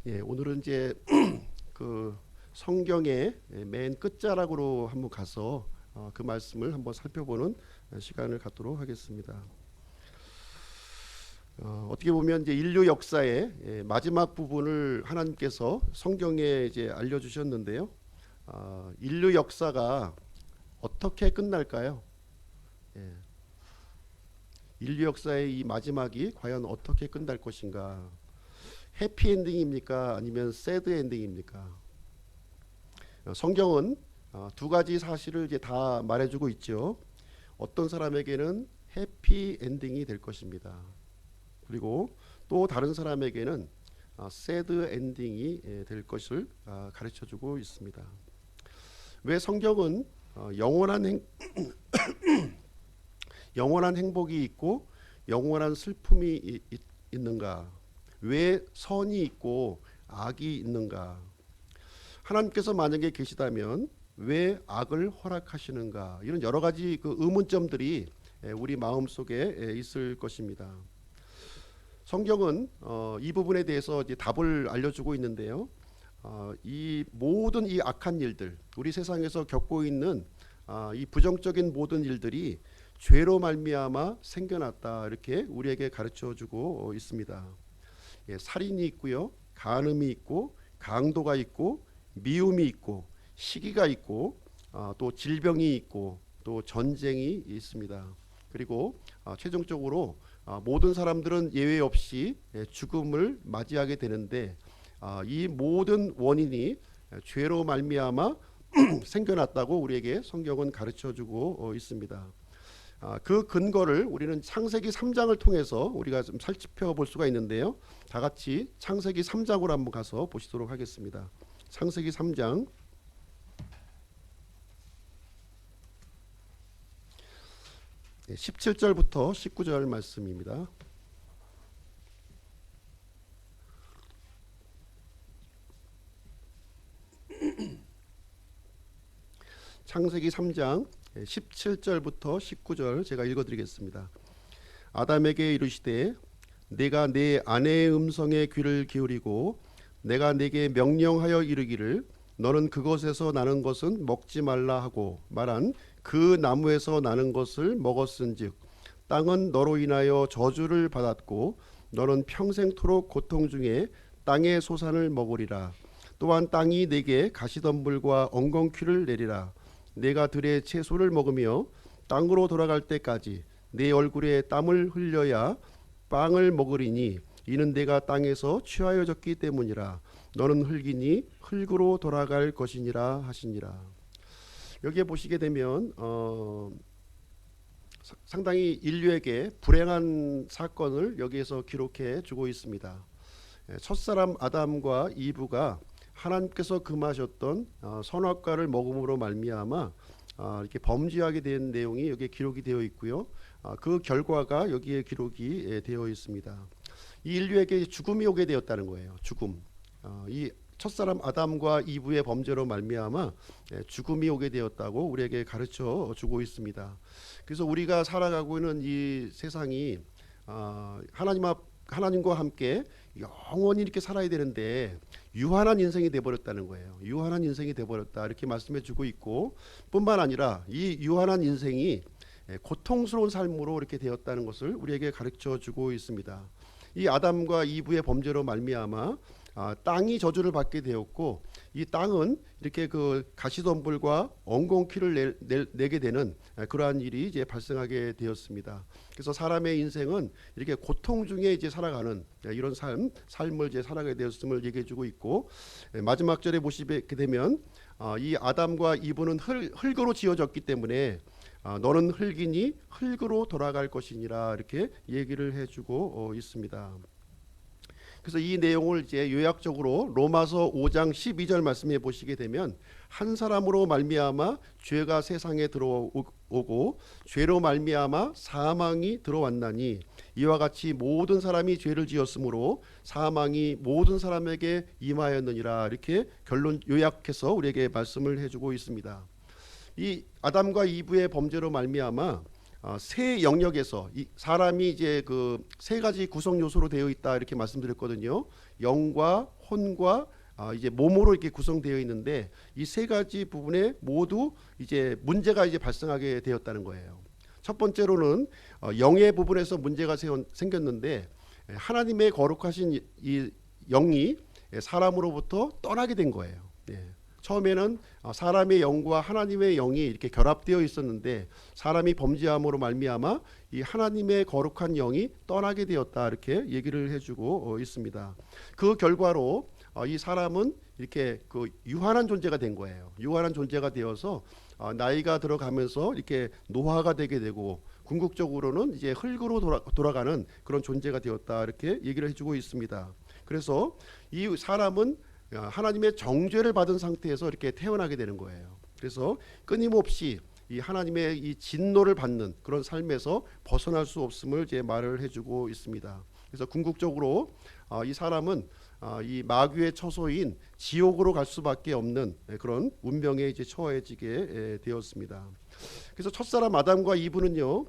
예, 오늘은 이제 그 성경의 맨 끝자락으로 한번 가서 그 말씀을 한번 살펴보는 시간을 갖도록 하겠습니다. 어떻게 보면 이제 인류 역사의 마지막 부분을 하나님께서 성경에 이제 알려주셨는데요. 인류 역사가 어떻게 끝날까요? 예, 인류 역사의 이 마지막이 과연 어떻게 끝날 것인가? 해피엔딩입니까? 아니면 새드 엔딩입니까? 성경은 두 가지 사실을 이제 다 말해주고 있죠. 어떤 사람에게는 해피 엔딩이 될 것입니다. 그리고 또 다른 사람에게는 새드 엔딩이 될 것을 가르쳐주고 있습니다. 왜 성경은 영원한 행복이 있고 영원한 슬픔이 있는가? 왜 선이 있고 악이 있는가? 하나님께서 만약에 계시다면 왜 악을 허락하시는가? 이런 여러 가지 그 의문점들이 우리 마음속에 있을 것입니다. 성경은 이 부분에 대해서 이제 답을 알려주고 있는데요. 이 모든 이 악한 일들, 우리 세상에서 겪고 있는 이 부정적인 모든 일들이 죄로 말미암아 생겨났다, 이렇게 우리에게 가르쳐주고 있습니다. 살인이 있고요, 간음이 있고, 강도가 있고, 미움이 있고, 시기가 있고, 또 질병이 있고, 또 전쟁이 있습니다. 그리고 최종적으로 모든 사람들은 예외 없이 죽음을 맞이하게 되는데, 이 모든 원인이 죄로 말미암아 생겨났다고 우리에게 성경은 가르쳐주고 있습니다. 그 근거를 우리는 창세기 3장을 통해서 우리가 좀 살펴볼 수가 있는데요. 다 같이 창세기 3장으로 한번 가서 보시도록 하겠습니다. 창세기 3장 17절부터 19절 말씀입니다. 창세기 3장 17절부터 19절 제가 읽어드리겠습니다. 아담에게 이르시되 내가 내 아내의 음성에 귀를 기울이고 내가 내게 명령하여 이르기를 너는 그것에서 나는 것은 먹지 말라 하고 말한 그 나무에서 나는 것을 먹었은즉 땅은 너로 인하여 저주를 받았고 너는 평생토록 고통 중에 땅의 소산을 먹으리라. 또한 땅이 내게 가시덤불과 엉겅퀴를 내리라. 내가 들의 채소를 먹으며 땅으로 돌아갈 때까지 내 얼굴에 땀을 흘려야 빵을 먹으리니 이는 내가 땅에서 취하여졌기 때문이라. 너는 흙이니 흙으로 돌아갈 것이니라 하시니라. 여기에 보시게 되면 상당히 인류에게 불행한 사건을 여기에서 기록해 주고 있습니다. 첫사람 아담과 이브가 하나님께서 금하셨던 선악과를 먹음으로 말미암아 이렇게 범죄하게 된 내용이 여기에 기록이 되어 있고요. 그 결과가 여기에 기록이 되어 있습니다. 이 인류에게 죽음이 오게 되었다는 거예요. 죽음. 이 첫사람 아담과 이브의 범죄로 말미암아 죽음이 오게 되었다고 우리에게 가르쳐 주고 있습니다. 그래서 우리가 살아가고 있는 이 세상이 하나님과 함께 영원히 이렇게 살아야 되는데 유한한 인생이 되어버렸다는 거예요. 유한한 인생이 되어버렸다, 이렇게 말씀해 주고 있고, 뿐만 아니라 이 유한한 인생이 고통스러운 삶으로 이렇게 되었다는 것을 우리에게 가르쳐 주고 있습니다. 이 아담과 이브의 범죄로 말미암아 땅이 저주를 받게 되었고, 이 땅은 이렇게 그 가시덤불과 엉겅퀴를 내게 되는 그러한 일이 이제 발생하게 되었습니다. 그래서 사람의 인생은 이렇게 고통 중에 이제 살아가는 이런 삶을 이제 살아가게 되었음을 얘기해주고 있고, 마지막 절에 보시게 되면 이 아담과 이브는 흙으로 지어졌기 때문에 너는 흙이니 흙으로 돌아갈 것이니라, 이렇게 얘기를 해주고 있습니다. 그래서 이 내용을 이제 요약적으로 로마서 5장 12절 말씀해 보시게 되면 한 사람으로 말미암아 죄가 세상에 들어오고 죄로 말미암아 사망이 들어왔나니 이와 같이 모든 사람이 죄를 지었으므로 사망이 모든 사람에게 임하였느니라, 이렇게 결론 요약해서 우리에게 말씀을 해주고 있습니다. 이 아담과 이브의 범죄로 말미암아 세 영역에서 이 사람이 이제 그 세 가지 구성 요소로 되어 있다, 이렇게 말씀드렸거든요. 영과 혼과 이제 몸으로 이렇게 구성되어 있는데 이 세 가지 부분에 모두 이제 문제가 이제 발생하게 되었다는 거예요. 첫 번째로는 영의 부분에서 문제가 생겼는데 하나님의 거룩하신 이 영이 사람으로부터 떠나게 된 거예요. 예. 처음에는 사람의 영과 하나님의 영이 이렇게 결합되어 있었는데 사람이 범죄함으로 말미암아 이 하나님의 거룩한 영이 떠나게 되었다 이렇게 얘기를 해주고 있습니다. 그 결과로 이 사람은 이렇게 그 유한한 존재가 된 거예요. 유한한 존재가 되어서 나이가 들어가면서 이렇게 노화가 되게 되고 궁극적으로는 이제 흙으로 돌아가는 그런 존재가 되었다 이렇게 얘기를 해주고 있습니다. 그래서 이 사람은 하나님의 정죄를 받은 상태에서 이렇게 태어나게 되는 거예요. 그래서 끊임없이 이 하나님의 이 진노를 받는 그런 삶에서 벗어날 수 없음을 이제 말을 해주고 있습니다. 그래서 궁극적으로 이 사람은 이 마귀의 처소인 지옥으로 갈 수밖에 없는 그런 운명에 이제 처해지게 되었습니다. 그래서 첫사람 아담과 이브는요,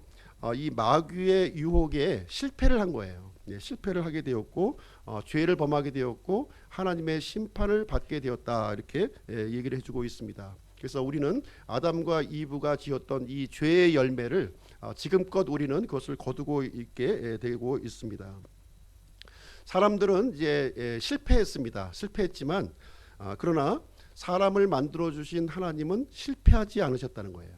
이 마귀의 유혹에 실패를 한 거예요. 실패를 하게 되었고 죄를 범하게 되었고 하나님의 심판을 받게 되었다 이렇게 얘기를 해주고 있습니다. 그래서 우리는 아담과 이브가 지었던 이 죄의 열매를 지금껏 우리는 그것을 거두고 있게 되고 있습니다. 사람들은 이제 실패했습니다. 실패했지만 그러나 사람을 만들어 주신 하나님은 실패하지 않으셨다는 거예요.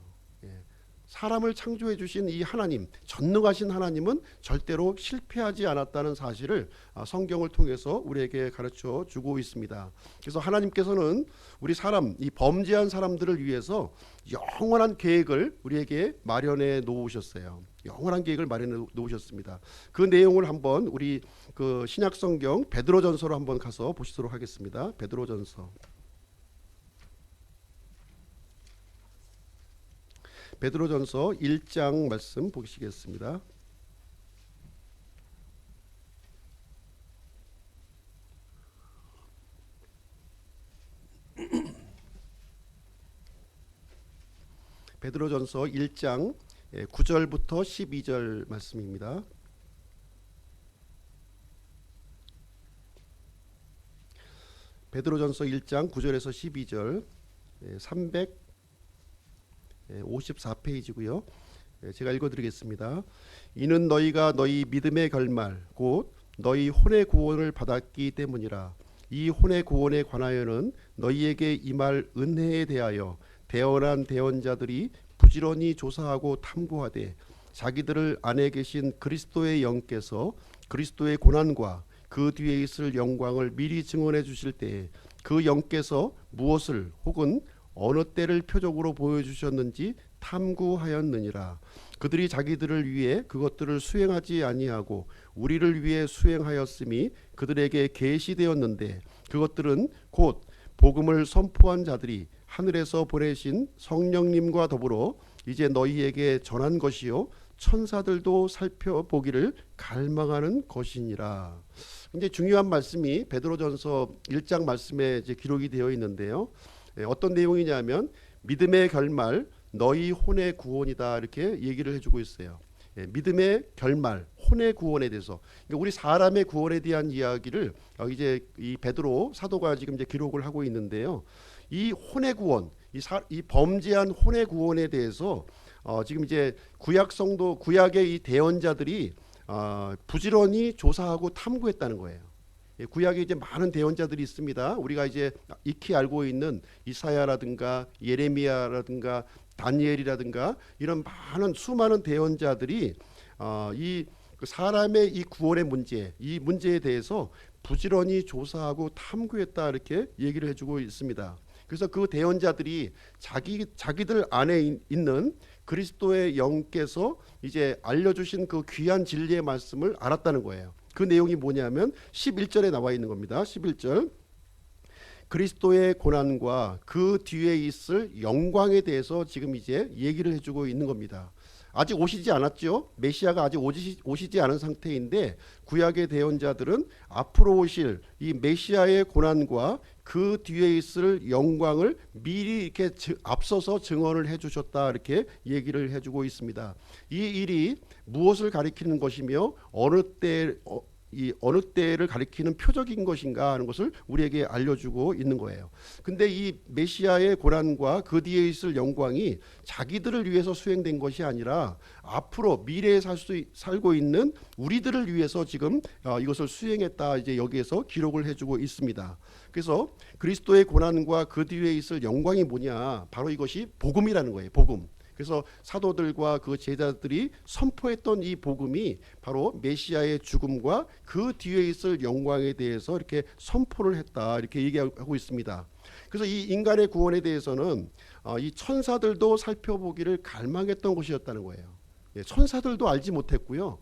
사람을 창조해 주신 이 하나님, 전능하신 하나님은 절대로 실패하지 않았다는 사실을 성경을 통해서 우리에게 가르쳐 주고 있습니다. 그래서 하나님께서는 우리 사람, 이 범죄한 사람들을 위해서 영원한 계획을 우리에게 마련해 놓으셨어요. 영원한 계획을 마련해 놓으셨습니다. 그 내용을 한번 우리 그 신약 성경 베드로전서로 한번 가서 보시도록 하겠습니다. 베드로전서. 베드로전서 1장 말씀 보시겠습니다. 베드로전서 1장 9절부터 12절 말씀입니다. 베드로전서 1장 9절에서 12절 354페이지고요. 제가 읽어드리겠습니다. 이는 너희가 너희 믿음의 결말 곧 너희 혼의 구원을 받았기 때문이라. 이 혼의 구원에 관하여는 너희에게 임할 은혜에 대하여 대언한 대언자들이 부지런히 조사하고 탐구하되 자기들을 안에 계신 그리스도의 영께서 그리스도의 고난과 그 뒤에 있을 영광을 미리 증언해 주실 때에 그 영께서 무엇을 혹은 어느 때를 표적으로 보여주셨는지 탐구하였느니라. 그들이 자기들을 위해 그것들을 수행하지 아니하고 우리를 위해 수행하였음이 그들에게 계시되었는데 그것들은 곧 복음을 선포한 자들이 하늘에서 보내신 성령님과 더불어 이제 너희에게 전한 것이요 천사들도 살펴보기를 갈망하는 것이니라. 굉장히 중요한 말씀이 베드로전서 1장 말씀에 이제 기록이 되어 있는데요. 어떤 내용이냐면 믿음의 결말 너희 혼의 구원이다 이렇게 얘기를 해주고 있어요. 믿음의 결말 혼의 구원에 대해서 그러니까 우리 사람의 구원에 대한 이야기를 이제 이 베드로 사도가 지금 이제 기록을 하고 있는데요. 이 혼의 구원 이 범죄한 혼의 구원에 대해서 지금 이제 구약 성도 구약의 이 대언자들이 부지런히 조사하고 탐구했다는 거예요. 구약에 이제 많은 대언자들이 있습니다. 우리가 이제 익히 알고 있는 이사야라든가 예레미야라든가 다니엘이라든가 이런 많은 수많은 대언자들이 이 사람의 이 구원의 문제, 이 문제에 대해서 부지런히 조사하고 탐구했다 이렇게 얘기를 해주고 있습니다. 그래서 그 대언자들이 자기들 안에 있는 그리스도의 영께서 이제 알려주신 그 귀한 진리의 말씀을 알았다는 거예요. 그 내용이 뭐냐면 11절에 나와 있는 겁니다. 11절 그리스도의 고난과 그 뒤에 있을 영광에 대해서 지금 이제 얘기를 해주고 있는 겁니다. 아직 오시지 않았죠. 메시아가 아직 오시지 않은 상태인데 구약의 대언자들은 앞으로 오실 이 메시아의 고난과 그 뒤에 있을 영광을 미리 이렇게 앞서서 증언을 해주셨다 이렇게 얘기를 해주고 있습니다. 이 일이 무엇을 가리키는 것이며 이 어느 때를 가리키는 표적인 것인가 하는 것을 우리에게 알려주고 있는 거예요. 근데 이 메시아의 고난과 그 뒤에 있을 영광이 자기들을 위해서 수행된 것이 아니라 앞으로 미래에 살고 있는 우리들을 위해서 지금 이것을 수행했다, 이제 여기에서 기록을 해주고 있습니다. 그래서 그리스도의 고난과 그 뒤에 있을 영광이 뭐냐, 바로 이것이 복음이라는 거예요. 복음. 그래서 사도들과 그 제자들이 선포했던 이 복음이 바로 메시아의 죽음과 그 뒤에 있을 영광에 대해서 이렇게 선포를 했다, 이렇게 얘기하고 있습니다. 그래서 이 인간의 구원에 대해서는 이 천사들도 살펴보기를 갈망했던 것이었다는 거예요. 천사들도 알지 못했고요.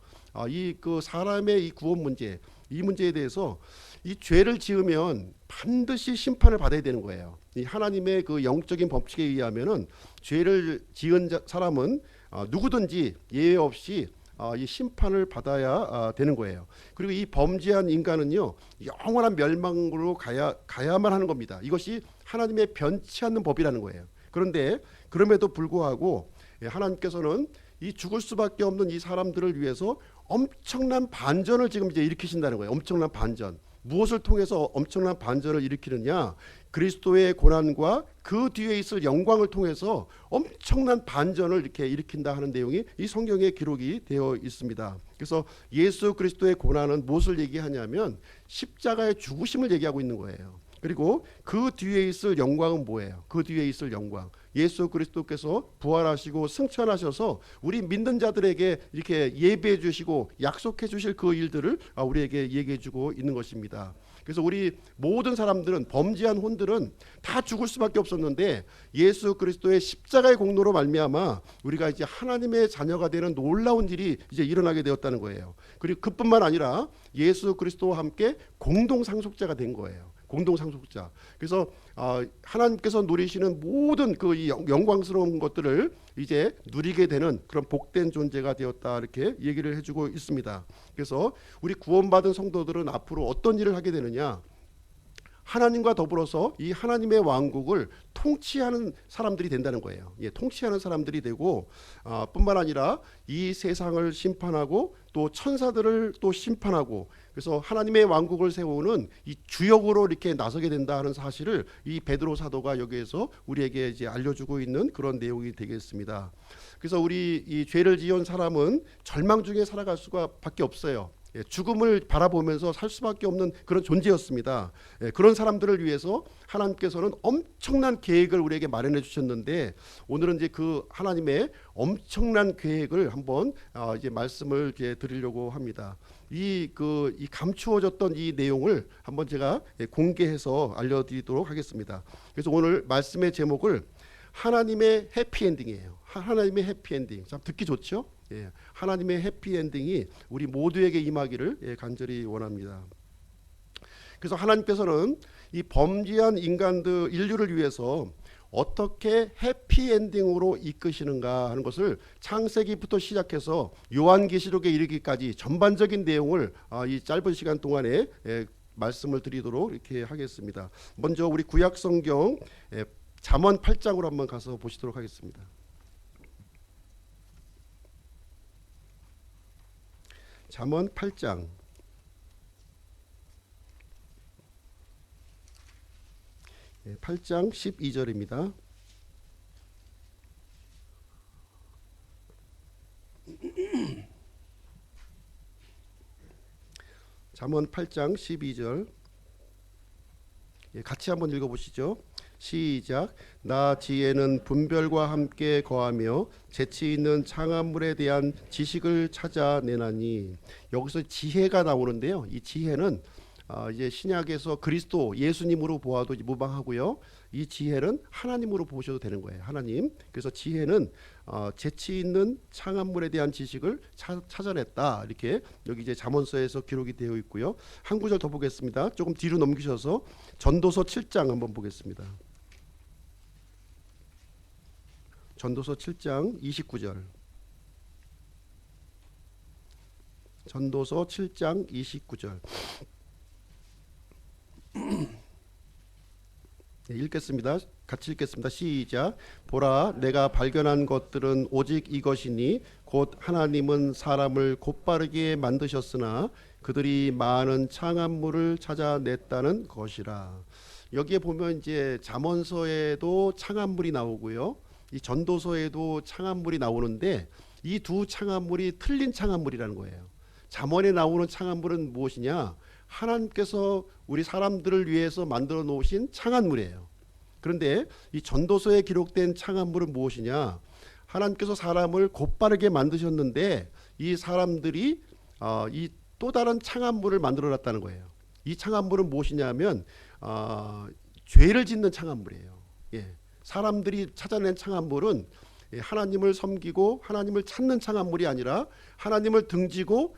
이 그 사람의 이 구원 문제, 이 문제에 대해서 이 죄를 지으면 반드시 심판을 받아야 되는 거예요. 이 하나님의 그 영적인 법칙에 의하면은 죄를 지은 사람은 누구든지 예외 없이 이 심판을 받아야 되는 거예요. 그리고 이 범죄한 인간은요, 영원한 멸망으로 가야만 하는 겁니다. 이것이 하나님의 변치 않는 법이라는 거예요. 그런데 그럼에도 불구하고 하나님께서는 이 죽을 수밖에 없는 이 사람들을 위해서 엄청난 반전을 지금 이제 일으키신다는 거예요. 엄청난 반전. 무엇을 통해서 엄청난 반전을 일으키느냐? 그리스도의 고난과 그 뒤에 있을 영광을 통해서 엄청난 반전을 이렇게 일으킨다 하는 내용이 이 성경에 기록이 되어 있습니다. 그래서 예수 그리스도의 고난은 무엇을 얘기하냐면 십자가의 죽으심을 얘기하고 있는 거예요. 그리고 그 뒤에 있을 영광은 뭐예요? 그 뒤에 있을 영광, 예수 그리스도께서 부활하시고 승천하셔서 우리 믿는 자들에게 이렇게 예배해 주시고 약속해 주실 그 일들을 우리에게 얘기해 주고 있는 것입니다. 그래서 우리 모든 사람들은, 범죄한 혼들은 다 죽을 수밖에 없었는데 예수 그리스도의 십자가의 공로로 말미암아 우리가 이제 하나님의 자녀가 되는 놀라운 일이 이제 일어나게 되었다는 거예요. 그리고 그뿐만 아니라 예수 그리스도와 함께 공동 상속자가 된 거예요. 공동 상속자. 그래서 하나님께서 누리시는 모든 그 영광스러운 것들을 이제 누리게 되는 그런 복된 존재가 되었다, 이렇게 얘기를 해주고 있습니다. 그래서 우리 구원받은 성도들은 앞으로 어떤 일을 하게 되느냐? 하나님과 더불어서 이 하나님의 왕국을 통치하는 사람들이 된다는 거예요. 통치하는 사람들이 되고 뿐만 아니라 이 세상을 심판하고 또 천사들을 또 심판하고, 그래서 하나님의 왕국을 세우는 이 주역으로 이렇게 나서게 된다 하는 사실을 이 베드로 사도가 여기에서 우리에게 이제 알려주고 있는 그런 내용이 되겠습니다. 그래서 우리 이 죄를 지은 사람은 절망 중에 살아갈 수밖에 없어요. 죽음을 바라보면서 살 수밖에 없는 그런 존재였습니다. 그런 사람들을 위해서 하나님께서는 엄청난 계획을 우리에게 마련해 주셨는데, 오늘은 이제 그 하나님의 엄청난 계획을 한번 이제 말씀을 이제 드리려고 합니다. 이 감추어졌던 이 내용을 한번 제가 공개해서 알려드리도록 하겠습니다. 그래서 오늘 말씀의 제목을 하나님의 해피엔딩이에요. 하나님의 해피엔딩. 참 듣기 좋죠? 하나님의 해피엔딩이 우리 모두에게 임하기를 간절히 원합니다. 그래서 하나님께서는 이 범죄한 인류를 위해서 어떻게 해피엔딩으로 이끄시는가 하는 것을 창세기부터 시작해서 요한계시록에 이르기까지 전반적인 내용을 이 짧은 시간 동안에 말씀을 드리도록 이렇게 하겠습니다. 먼저 우리 구약성경 잠언 8장으로 한번 가서 보시도록 하겠습니다. 잠언 8장 8장 12절입니다. 잠언 8장 12절 같이 한번 읽어보시죠. 시작. 나 지혜는 분별과 함께 거하며 재치 있는 창암물에 대한 지식을 찾아내나니. 여기서 지혜가 나오는데요. 이 지혜는 이제 신약에서 그리스도 예수님으로 보아도 무방하고요. 이 지혜는 하나님으로 보셔도 되는 거예요. 하나님. 그래서 지혜는 재치 있는 창암물에 대한 지식을 찾아냈다. 이렇게 여기 이제 잠언서에서 기록이 되어 있고요. 한 구절 더 보겠습니다. 조금 뒤로 넘기셔서 전도서 7장 한번 보겠습니다. 전도서 7장 29절. 전도서 7장 29절. 네, 읽겠습니다. 같이 읽겠습니다. 시작. 보라, 내가 발견한 것들은 오직 이것이니 곧 하나님은 사람을 곧바르게 만드셨으나 그들이 많은 창한물을 찾아냈다는 것이라. 여기에 보면 이제 잠언서에도 창한물이 나오고요, 이 전도서에도 창한물이 나오는데 이 두 창한물이 틀린 창한물이라는 거예요. 잠언에 나오는 창한물은 무엇이냐? 하나님께서 우리 사람들을 위해서 만들어 놓으신 창한물이에요. 그런데 이 전도서에 기록된 창한물은 무엇이냐? 하나님께서 사람을 곧바르게 만드셨는데 이 사람들이 이 또 다른 창한물을 만들어 놨다는 거예요. 이 창한물은 무엇이냐면 죄를 짓는 창한물이에요. 예. 사람들이 찾아낸 창한물은 하나님을 섬기고 하나님을 찾는 창한물이 아니라 하나님을 등지고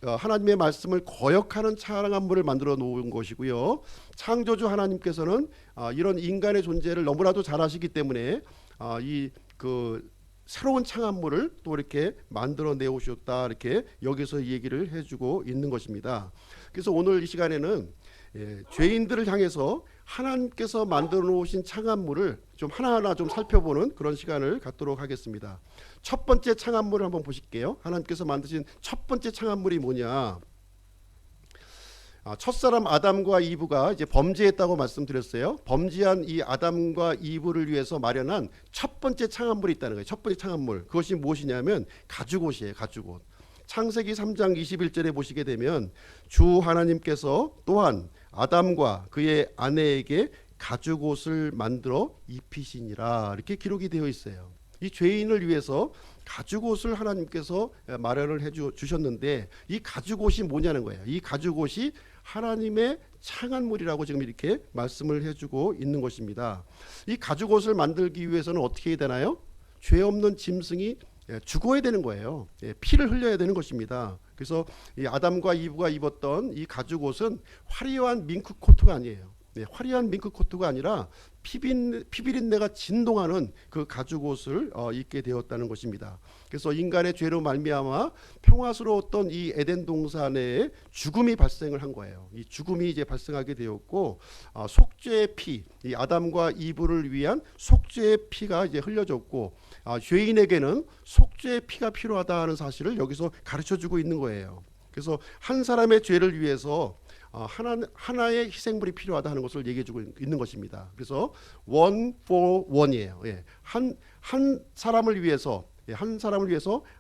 하나님의 말씀을 거역하는 창한물을 만들어 놓은 것이고요. 창조주 하나님께서는 이런 인간의 존재를 너무나도 잘 아시기 때문에 이 새로운 창한물을 또 이렇게 만들어 내오셨다, 이렇게 여기서 이 얘기를 해주고 있는 것입니다. 그래서 오늘 이 시간에는 죄인들을 향해서 하나님께서 만들어 놓으신 창한물을 좀 하나하나 좀 살펴보는 그런 시간을 갖도록 하겠습니다. 첫 번째 창한물을 한번 보실게요. 하나님께서 만드신 첫 번째 창한물이 뭐냐? 첫사람 아담과 이브가 이제 범죄했다고 말씀드렸어요. 범죄한 이 아담과 이브를 위해서 마련한 첫 번째 창한물이 있다는 거예요. 첫 번째 창한물, 그것이 무엇이냐면 가죽옷이에요. 가죽옷. 창세기 3장 21절에 보시게 되면 주 하나님께서 또한 아담과 그의 아내에게 가죽옷을 만들어 입히시니라, 이렇게 기록이 되어 있어요. 이 죄인을 위해서 가죽옷을 하나님께서 마련을 해 주셨는데 이 가죽옷이 뭐냐는 거예요. 이 가죽옷이 하나님의 창한물이라고 지금 이렇게 말씀을 해주고 있는 것입니다. 이 가죽옷을 만들기 위해서는 어떻게 해야 되나요? 죄 없는 짐승이 죽어야 되는 거예요. 피를 흘려야 되는 것입니다. 그래서 이 아담과 이브가 입었던 이 가죽옷은 화려한 밍크 코트가 아니에요. 화려한 밍크 코트가 아니라 피비린내가 진동하는 그 가죽옷을 입게 되었다는 것입니다. 그래서 인간의 죄로 말미암아 평화스러웠던 이 에덴 동산에 죽음이 발생을 한 거예요. 이 죽음이 이제 발생하게 되었고 속죄의 피, 이 아담과 이브를 위한 속죄의 피가 이제 흘려졌고 죄인에게는 속죄의 피가 필요하다는 사실을 여기서 가르쳐주고 있는 거예요. 그래서 한 사람의 죄를 위해서 하나의 희생물이 필요하다는 것을 얘기해주고 있는 것입니다. 그래서 one for one이에요. 한 사람을 위해서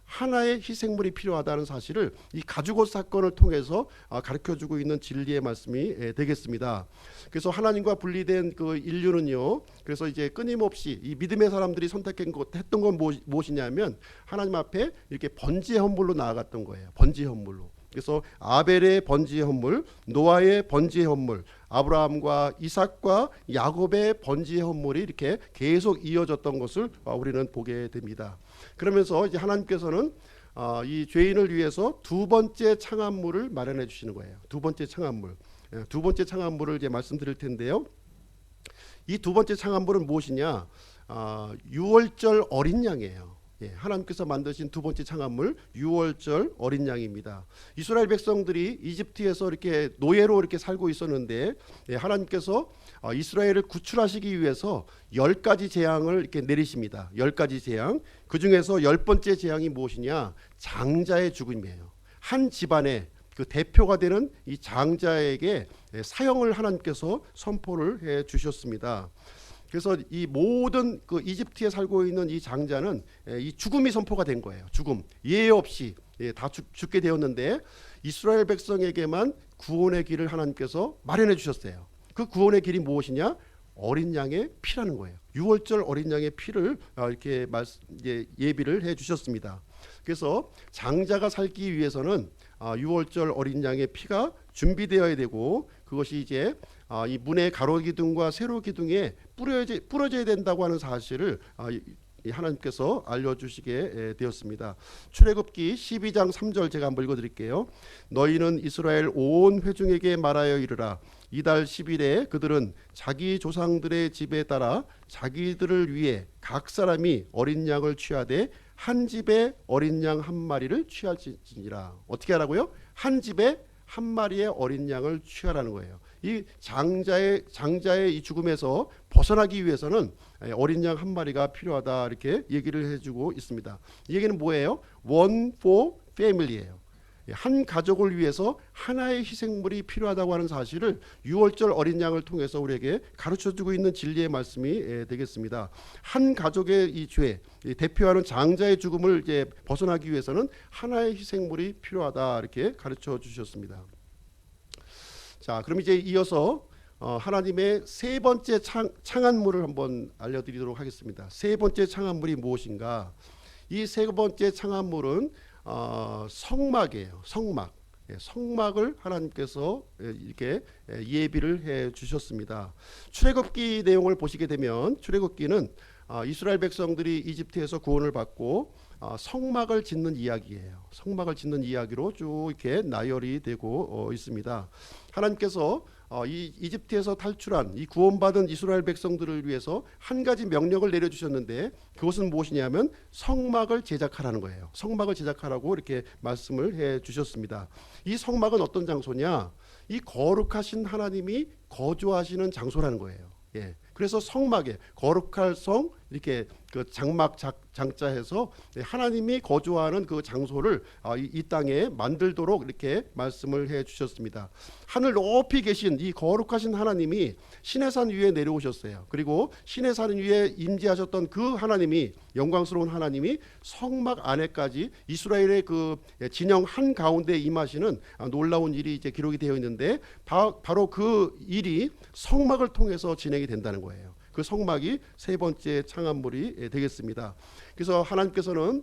하나의 희생물이 필요하다는 사실을 이 가죽옷 사건을 통해서 가르쳐주고 있는 진리의 말씀이 되겠습니다. 그래서 하나님과 분리된 그 인류는요, 그래서 이제 끊임없이 이 믿음의 사람들이 선택했던 건 무엇이냐면 하나님 앞에 이렇게 번제의 헌물로 나아갔던 거예요. 번제의 헌물로. 그래서 아벨의 번제의 헌물, 노아의 번제의 헌물, 아브라함과 이삭과 야곱의 번제의 헌물이 이렇게 계속 이어졌던 것을 우리는 보게 됩니다. 그러면서 이제 하나님께서는 이 죄인을 위해서 두 번째 창한물을 마련해 주시는 거예요. 두 번째 창한물. 두 번째 창한물을 이제 말씀드릴 텐데요. 이 두 번째 창한물은 무엇이냐? 유월절 어린 양이에요. 하나님께서 만드신 두 번째 창한물, 유월절 어린 양입니다. 이스라엘 백성들이 이집트에서 이렇게 노예로 이렇게 살고 있었는데 하나님께서 이스라엘을 구출하시기 위해서 10가지 재앙을 이렇게 내리십니다. 10가지 재앙. 그 중에서 10번째 재앙이 무엇이냐? 장자의 죽음이에요. 한 집안의 그 대표가 되는 이 장자에게 사형을 하나님께서 선포를 해 주셨습니다. 그래서 이 모든 그 이집트에 살고 있는 이 장자는 이 죽음이 선포가 된 거예요. 죽음, 예외 없이 다 죽게 되었는데 이스라엘 백성에게만 구원의 길을 하나님께서 마련해 주셨어요. 그 구원의 길이 무엇이냐? 어린 양의 피라는 거예요. 유월절 어린 양의 피를 이렇게 예비를 해 주셨습니다. 그래서 장자가 살기 위해서는 유월절 어린 양의 피가 준비되어야 되고, 그것이 이제 이 문의 가로기둥과 세로기둥에 뿌려져야 된다고 하는 사실을 하나님께서 알려주시게 되었습니다. 출애굽기 12장 3절 제가 한번 읽어드릴게요. 너희는 이스라엘 온 회중에게 말하여 이르라. 이달 10일에 그들은 자기 조상들의 집에 따라 자기들을 위해 각 사람이 어린 양을 취하되 한 집에 어린 양 한 마리를 취할지니라. 어떻게 하라고요? 한 집에 한 마리의 어린 양을 취하라는 거예요. 이 장자의 이 죽음에서 벗어나기 위해서는 어린 양 한 마리가 필요하다 이렇게 얘기를 해주고 있습니다. 이 얘기는 뭐예요? One for family예요. 한 가족을 위해서 하나의 희생물이 필요하다고 하는 사실을 유월절 어린 양을 통해서 우리에게 가르쳐주고 있는 진리의 말씀이 되겠습니다. 한 가족의 이 죄, 대표하는 장자의 죽음을 이제 벗어나기 위해서는 하나의 희생물이 필요하다 이렇게 가르쳐 주셨습니다. 자, 그럼 이제 이어서 하나님의 세 번째 창안물을 한번 알려드리도록 하겠습니다. 세 번째 창안물이 무엇인가? 이 세 번째 창안물은 성막이에요. 성막. 성막을 하나님께서 이렇게 예비를 해 주셨습니다. 출애굽기 내용을 보시게 되면 출애굽기는 이스라엘 백성들이 이집트에서 구원을 받고 성막을 짓는 이야기예요. 성막을 짓는 이야기로 쭉 이렇게 나열이 되고 있습니다. 하나님께서 이 이집트에서 탈출한 이 구원받은 이스라엘 백성들을 위해서 한 가지 명령을 내려주셨는데 그것은 무엇이냐면 성막을 제작하라는 거예요. 성막을 제작하라고 이렇게 말씀을 해 주셨습니다. 이 성막은 어떤 장소냐? 이 거룩하신 하나님이 거주하시는 장소라는 거예요. 예. 그래서 성막에 거룩할 성 이렇게 그 장막 장자해서 하나님이 거주하는 그 장소를 이 땅에 만들도록 이렇게 말씀을 해 주셨습니다. 하늘 높이 계신 이 거룩하신 하나님이 시내산 위에 내려오셨어요. 그리고 시내산 위에 임재하셨던 그 하나님이 영광스러운 하나님이 성막 안에까지 이스라엘의 그 진영 한 가운데 임하시는 놀라운 일이 이제 기록이 되어 있는데 바로 그 일이 성막을 통해서 진행이 된다는 거예요. 그 성막이 세 번째 창안물이 되겠습니다. 그래서 하나님께서는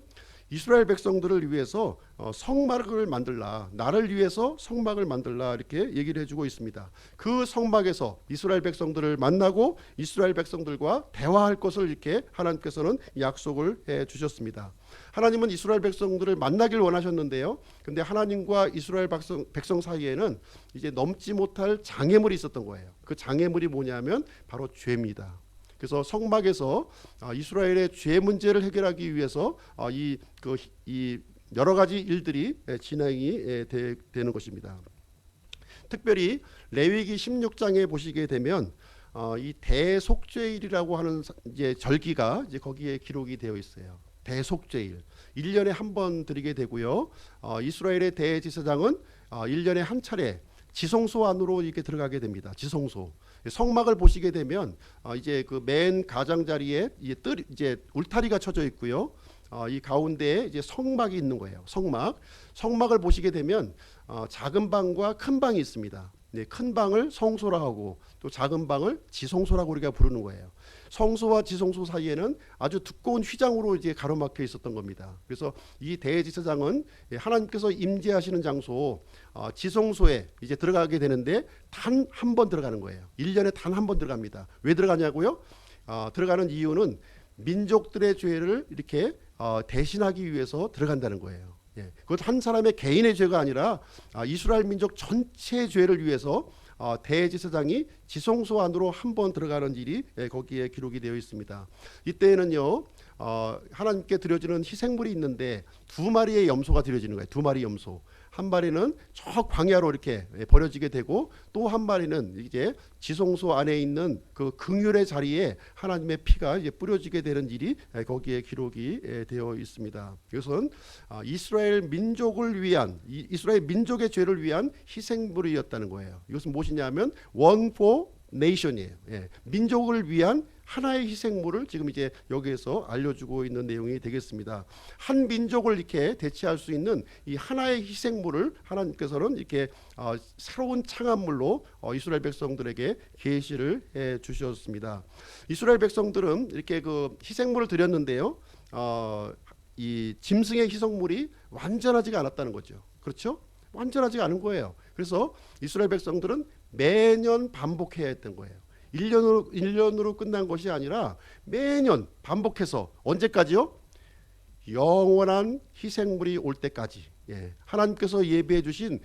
이스라엘 백성들을 위해서 성막을 만들라, 나를 위해서 성막을 만들라 이렇게 얘기를 해주고 있습니다. 그 성막에서 이스라엘 백성들을 만나고 이스라엘 백성들과 대화할 것을 이렇게 하나님께서는 약속을 해 주셨습니다. 하나님은 이스라엘 백성들을 만나길 원하셨는데요. 근데 하나님과 이스라엘 백성 사이에는 이제 넘지 못할 장애물이 있었던 거예요. 그 장애물이 뭐냐면 바로 죄입니다. 그래서 성막에서 이스라엘의 죄 문제를 해결하기 위해서 이 여러 가지 일들이 진행이 되는 것입니다. 특별히 레위기 16장에 보시게 되면 이 대속죄일이라고 하는 이제 절기가 이제 거기에 기록이 되어 있어요. 대속죄일 1년에 한 번 드리게 되고요. 이스라엘의 대제사장은 1년에 한 차례 지성소 안으로 이렇게 들어가게 됩니다. 지성소. 성막을 보시게 되면 이제 그 맨 가장자리에 이제 울타리가 쳐져 있고요. 이 가운데에 이제 성막이 있는 거예요. 성막을 보시게 되면 작은 방과 큰 방이 있습니다. 네, 큰 방을 성소라 하고 또 작은 방을 지성소라고 우리가 부르는 거예요. 성소와 지성소 사이에는 아주 두꺼운 휘장으로 이제 가로막혀 있었던 겁니다. 그래서 이 대제사장은 하나님께서 임재하시는 장소 지성소에 이제 들어가게 되는데 단 한 번 들어가는 거예요. 1년에 단 한 번 들어갑니다. 왜 들어가냐고요? 들어가는 이유는 민족들의 죄를 이렇게 대신하기 위해서 들어간다는 거예요. 그것 한 사람의 개인의 죄가 아니라 이스라엘 민족 전체의 죄를 위해서 대제사장이 지성소 안으로 한 번 들어가는 일이 거기에 기록이 되어 있습니다. 이때에는요 하나님께 드려지는 희생물이 있는데 두 마리의 염소가 드려지는 거예요. 두 마리 염소. 한 마리는 저 광야로 이렇게 버려지게 되고 또 한 마리는 이제 지성소 안에 있는 그 긍휼의 자리에 하나님의 피가 이제 뿌려지게 되는 일이 거기에 기록이 되어 있습니다. 이것은 이스라엘 민족을 위한 이스라엘 민족의 죄를 위한 희생물이었다는 거예요. 이것은 무엇이냐면 one for nation이에요. 민족을 위한 하나의 희생물을 지금 이제 여기에서 알려주고 있는 내용이 되겠습니다. 한 민족을 이렇게 대체할 수 있는 이 하나의 희생물을 하나님께서는 이렇게 새로운 창안물로 이스라엘 백성들에게 계시를 해 주셨습니다. 이스라엘 백성들은 이렇게 그 희생물을 드렸는데요. 이 짐승의 희생물이 완전하지가 않았다는 거죠. 그렇죠? 완전하지가 않은 거예요. 그래서 이스라엘 백성들은 매년 반복해야 했던 거예요. 1년으로 끝난 것이 아니라 매년 반복해서 언제까지요? 영원한 희생물이 올 때까지. 하나님께서 예비해 주신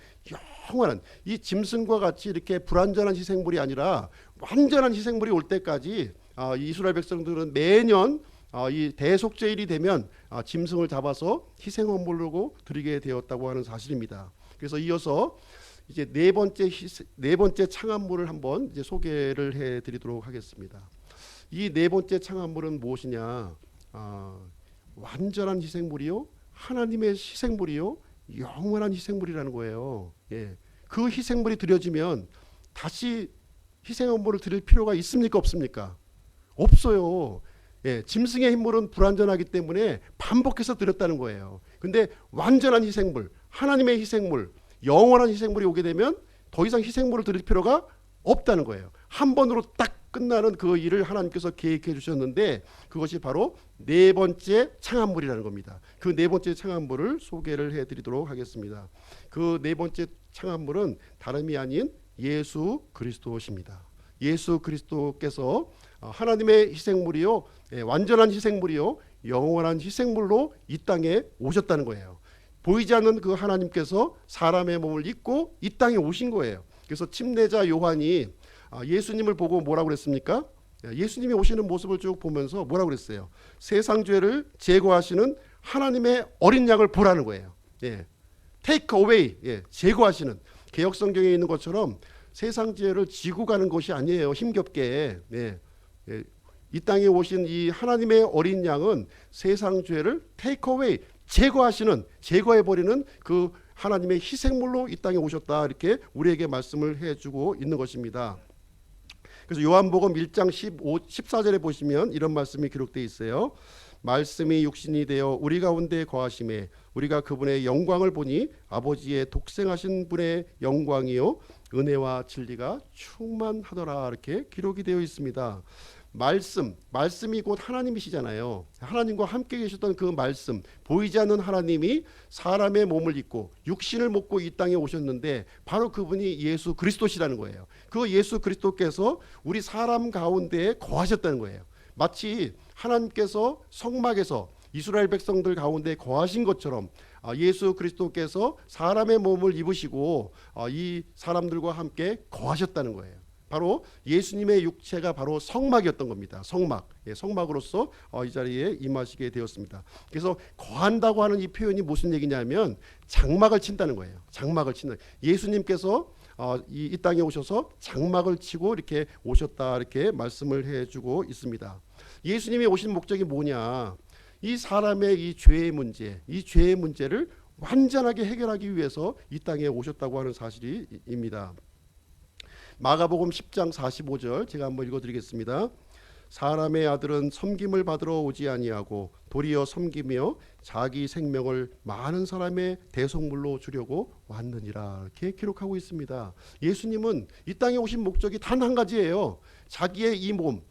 영원한 이 짐승과 같이 이렇게 불완전한 희생물이 아니라 완전한 희생물이 올 때까지 이스라엘 백성들은 매년 이 대속죄일이 되면 짐승을 잡아서 희생헌물로 드리게 되었다고 하는 사실입니다. 그래서 이어서 이제 네 번째 창안물을 한번 이제 소개를 해드리도록 하겠습니다. 이 네 번째 창안물은 무엇이냐? 완전한 희생물이요, 하나님의 희생물이요, 영원한 희생물이라는 거예요. 예. 그 희생물이 드려지면 다시 희생물을 드릴 필요가 있습니까, 없습니까? 없어요. 예, 짐승의 힘물은 불완전하기 때문에 반복해서 드렸다는 거예요. 근데 완전한 희생물, 하나님의 희생물, 영원한 희생물이 오게 되면 더 이상 희생물을 드릴 필요가 없다는 거예요. 한 번으로 딱 끝나는 그 일을 하나님께서 계획해 주셨는데 그것이 바로 네 번째 창안물이라는 겁니다. 그 네 번째 창안물을 소개를 해드리도록 하겠습니다. 그 네 번째 창안물은 다름이 아닌 예수 그리스도십니다. 예수 그리스도께서 하나님의 희생물이요, 완전한 희생물이요, 영원한 희생물로 이 땅에 오셨다는 거예요. 보이지 않는 그 하나님께서 사람의 몸을 입고 이 땅에 오신 거예요. 그래서 침례자 요한이 예수님을 보고 뭐라고 그랬습니까? 예수님이 오시는 모습을 쭉 보면서 뭐라고 그랬어요? 세상 죄를 제거하시는 하나님의 어린 양을 보라는 거예요. 예. Take away, 예, 제거하시는. 개역 성경에 있는 것처럼 세상 죄를 지고 가는 것이 아니에요. 힘겹게. 예. 예. 이 땅에 오신 이 하나님의 어린 양은 세상 죄를 take away, 제거해버리는 그 하나님의 희생물로 이 땅에 오셨다, 이렇게 우리에게 말씀을 해주고 있는 것입니다. 그래서 요한복음 1장 14절에 보시면 이런 말씀이 기록되어 있어요. 말씀이 육신이 되어 우리 가운데 거하심에 우리가 그분의 영광을 보니 아버지의 독생하신 분의 영광이요 은혜와 진리가 충만하더라, 이렇게 기록이 되어 있습니다. 말씀이 곧 하나님이시잖아요. 하나님과 함께 계셨던 그 말씀, 보이지 않는 하나님이 사람의 몸을 입고 육신을 먹고 이 땅에 오셨는데 바로 그분이 예수 그리스도시라는 거예요. 그 예수 그리스도께서 우리 사람 가운데에 거하셨다는 거예요. 마치 하나님께서 성막에서 이스라엘 백성들 가운데 거하신 것처럼 예수 그리스도께서 사람의 몸을 입으시고 이 사람들과 함께 거하셨다는 거예요. 바로 예수님의 육체가 바로 성막이었던 겁니다. 성막, 성막으로서 이 자리에 임하시게 되었습니다. 그래서 거한다고 하는 이 표현이 무슨 얘기냐면 장막을 친다는 거예요. 장막을 친다. 예수님께서 이 땅에 오셔서 장막을 치고 이렇게 오셨다, 이렇게 말씀을 해주고 있습니다. 예수님이 오신 목적이 뭐냐? 이 사람의 이 죄의 문제를 완전하게 해결하기 위해서 이 땅에 오셨다고 하는 사실입니다. 마가복음 10장 45절 제가 한번 읽어드리겠습니다. 사람의 아들은 섬김을 받으러 오지 아니하고 도리어 섬기며 자기 생명을 많은 사람의 대속물로 주려고 왔느니라, 이렇게 기록하고 있습니다. 예수님은 이 땅에 오신 목적이 단 한 가지예요. 자기의 이 몸,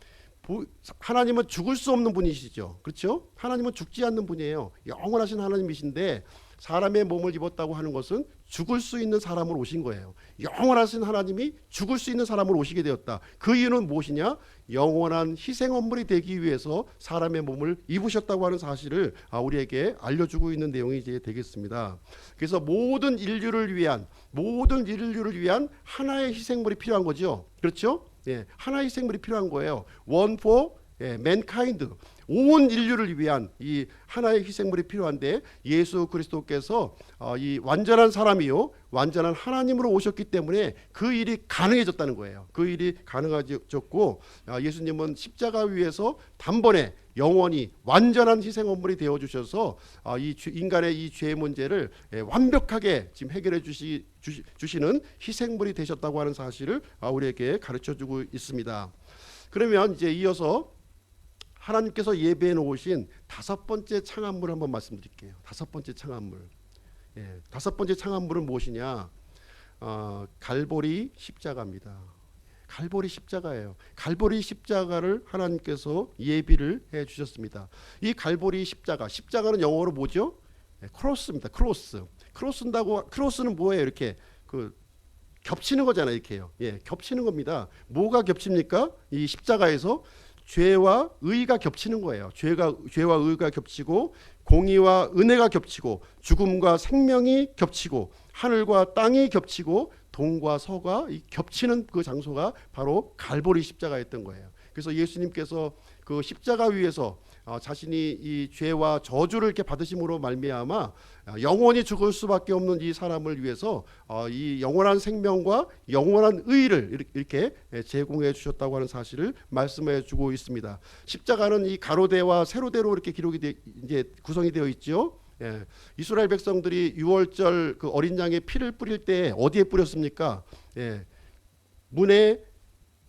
하나님은 죽을 수 없는 분이시죠. 그렇죠? 하나님은 죽지 않는 분이에요. 영원하신 하나님이신데 사람의 몸을 입었다고 하는 것은 죽을 수 있는 사람으로 오신 거예요. 영원하신 하나님이 죽을 수 있는 사람으로 오시게 되었다. 그 이유는 무엇이냐? 영원한 희생헌물이 되기 위해서 사람의 몸을 입으셨다고 하는 사실을 우리에게 알려주고 있는 내용이 이제 되겠습니다. 그래서 모든 인류를 위한 하나의 희생물이 필요한 거죠. 그렇죠? 예, 하나의 희생물이 필요한 거예요. One for mankind. 온 인류를 위한 이 하나의 희생물이 필요한데 예수 그리스도께서 이 완전한 사람이요 완전한 하나님으로 오셨기 때문에 그 일이 가능해졌다는 거예요. 그 일이 가능해졌고 예수님은 십자가 위에서 단번에 영원히 완전한 희생헌물이 되어 주셔서 이 인간의 이 죄의 문제를 완벽하게 지금 해결해 주시는 희생물이 되셨다고 하는 사실을 우리에게 가르쳐주고 있습니다. 그러면 이제 이어서 하나님께서 예배해 놓으신 다섯 번째 창안물 한번 말씀드릴게요. 다섯 번째 창안물. 다섯 번째 창안물은 무엇이냐? 갈보리 십자가입니다. 갈보리 십자가예요. 갈보리 십자가를 하나님께서 예비를 해 주셨습니다. 이 갈보리 십자가는 영어로 뭐죠? 크로스입니다. 크로스는 뭐예요? 이렇게 겹치는 거잖아요. 이렇게요. 겹치는 겁니다. 뭐가 겹칩니까? 이 십자가에서 죄와 의가 겹치는 거예요. 죄와 의가 겹치고 공의와 은혜가 겹치고 죽음과 생명이 겹치고 하늘과 땅이 겹치고 동과 서가 겹치는 그 장소가 바로 갈보리 십자가였던 거예요. 그래서 예수님께서 그 십자가 위에서 자신이 이 죄와 저주를 이렇게 받으심으로 말미암아 영원히 죽을 수밖에 없는 이 사람을 위해서 이 영원한 생명과 영원한 의를 이렇게 제공해 주셨다고 하는 사실을 말씀해 주고 있습니다. 십자가는 이 가로대와 세로대로 이렇게 기록이 이제 구성이 되어 있죠. 예, 이스라엘 백성들이 유월절 그 어린 양의 피를 뿌릴 때 어디에 뿌렸습니까? 예, 문에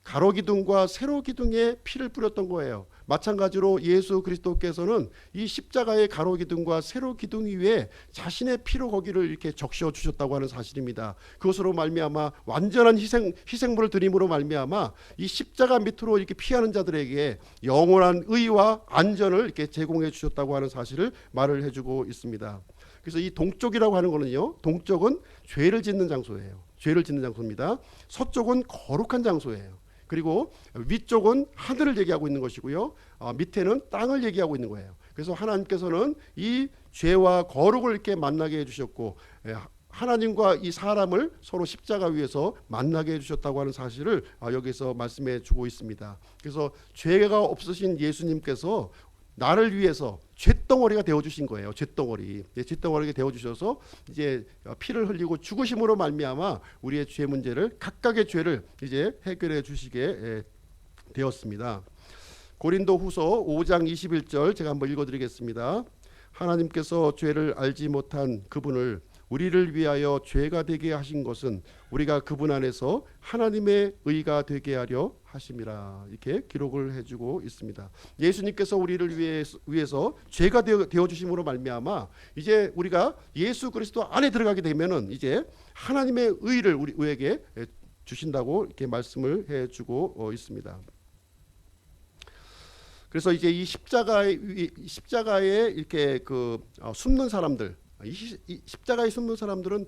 가로 기둥과 세로 기둥에 피를 뿌렸던 거예요. 마찬가지로 예수 그리스도께서는 이 십자가의 가로 기둥과 세로 기둥 위에 자신의 피로 거기를 이렇게 적셔 주셨다고 하는 사실입니다. 그것으로 말미암아 완전한 희생물을 드림으로 말미암아 이 십자가 밑으로 이렇게 피하는 자들에게 영원한 의와 안전을 이렇게 제공해 주셨다고 하는 사실을 말을 해주고 있습니다. 그래서 이 동쪽이라고 하는 거는요, 동쪽은 죄를 짓는 장소예요. 죄를 짓는 장소입니다. 서쪽은 거룩한 장소예요. 그리고 위쪽은 하늘을 얘기하고 있는 것이고요, 밑에는 땅을 얘기하고 있는 거예요. 그래서 하나님께서는 이 죄와 거룩을 이렇게 만나게 해주셨고, 하나님과 이 사람을 서로 십자가 위에서 만나게 해주셨다고 하는 사실을 여기서 말씀해 주고 있습니다. 그래서 죄가 없으신 예수님께서 나를 위해서 쇳덩어리가 되어주신 거예요. 쇳덩어리가 되어주셔서 이제 피를 흘리고 죽으심으로 말미암아 우리의 죄 문제를, 각각의 죄를 이제 해결해 주시게 되었습니다. 고린도후서 5장 21절 제가 한번 읽어드리겠습니다. 하나님께서 죄를 알지 못한 그분을 우리를 위하여 죄가 되게 하신 것은 우리가 그분 안에서 하나님의 의가 되게 하려 하심이라, 이렇게 기록을 해주고 있습니다. 예수님께서 우리를 위해서 죄가 되어 주심으로 말미암아 이제 우리가 예수 그리스도 안에 들어가게 되면은 이제 하나님의 의를 우리에게 주신다고 이렇게 말씀을 해주고 있습니다. 그래서 이제 이 십자가에 이렇게 숨는 사람들, 이 십자가에 숨는 사람들은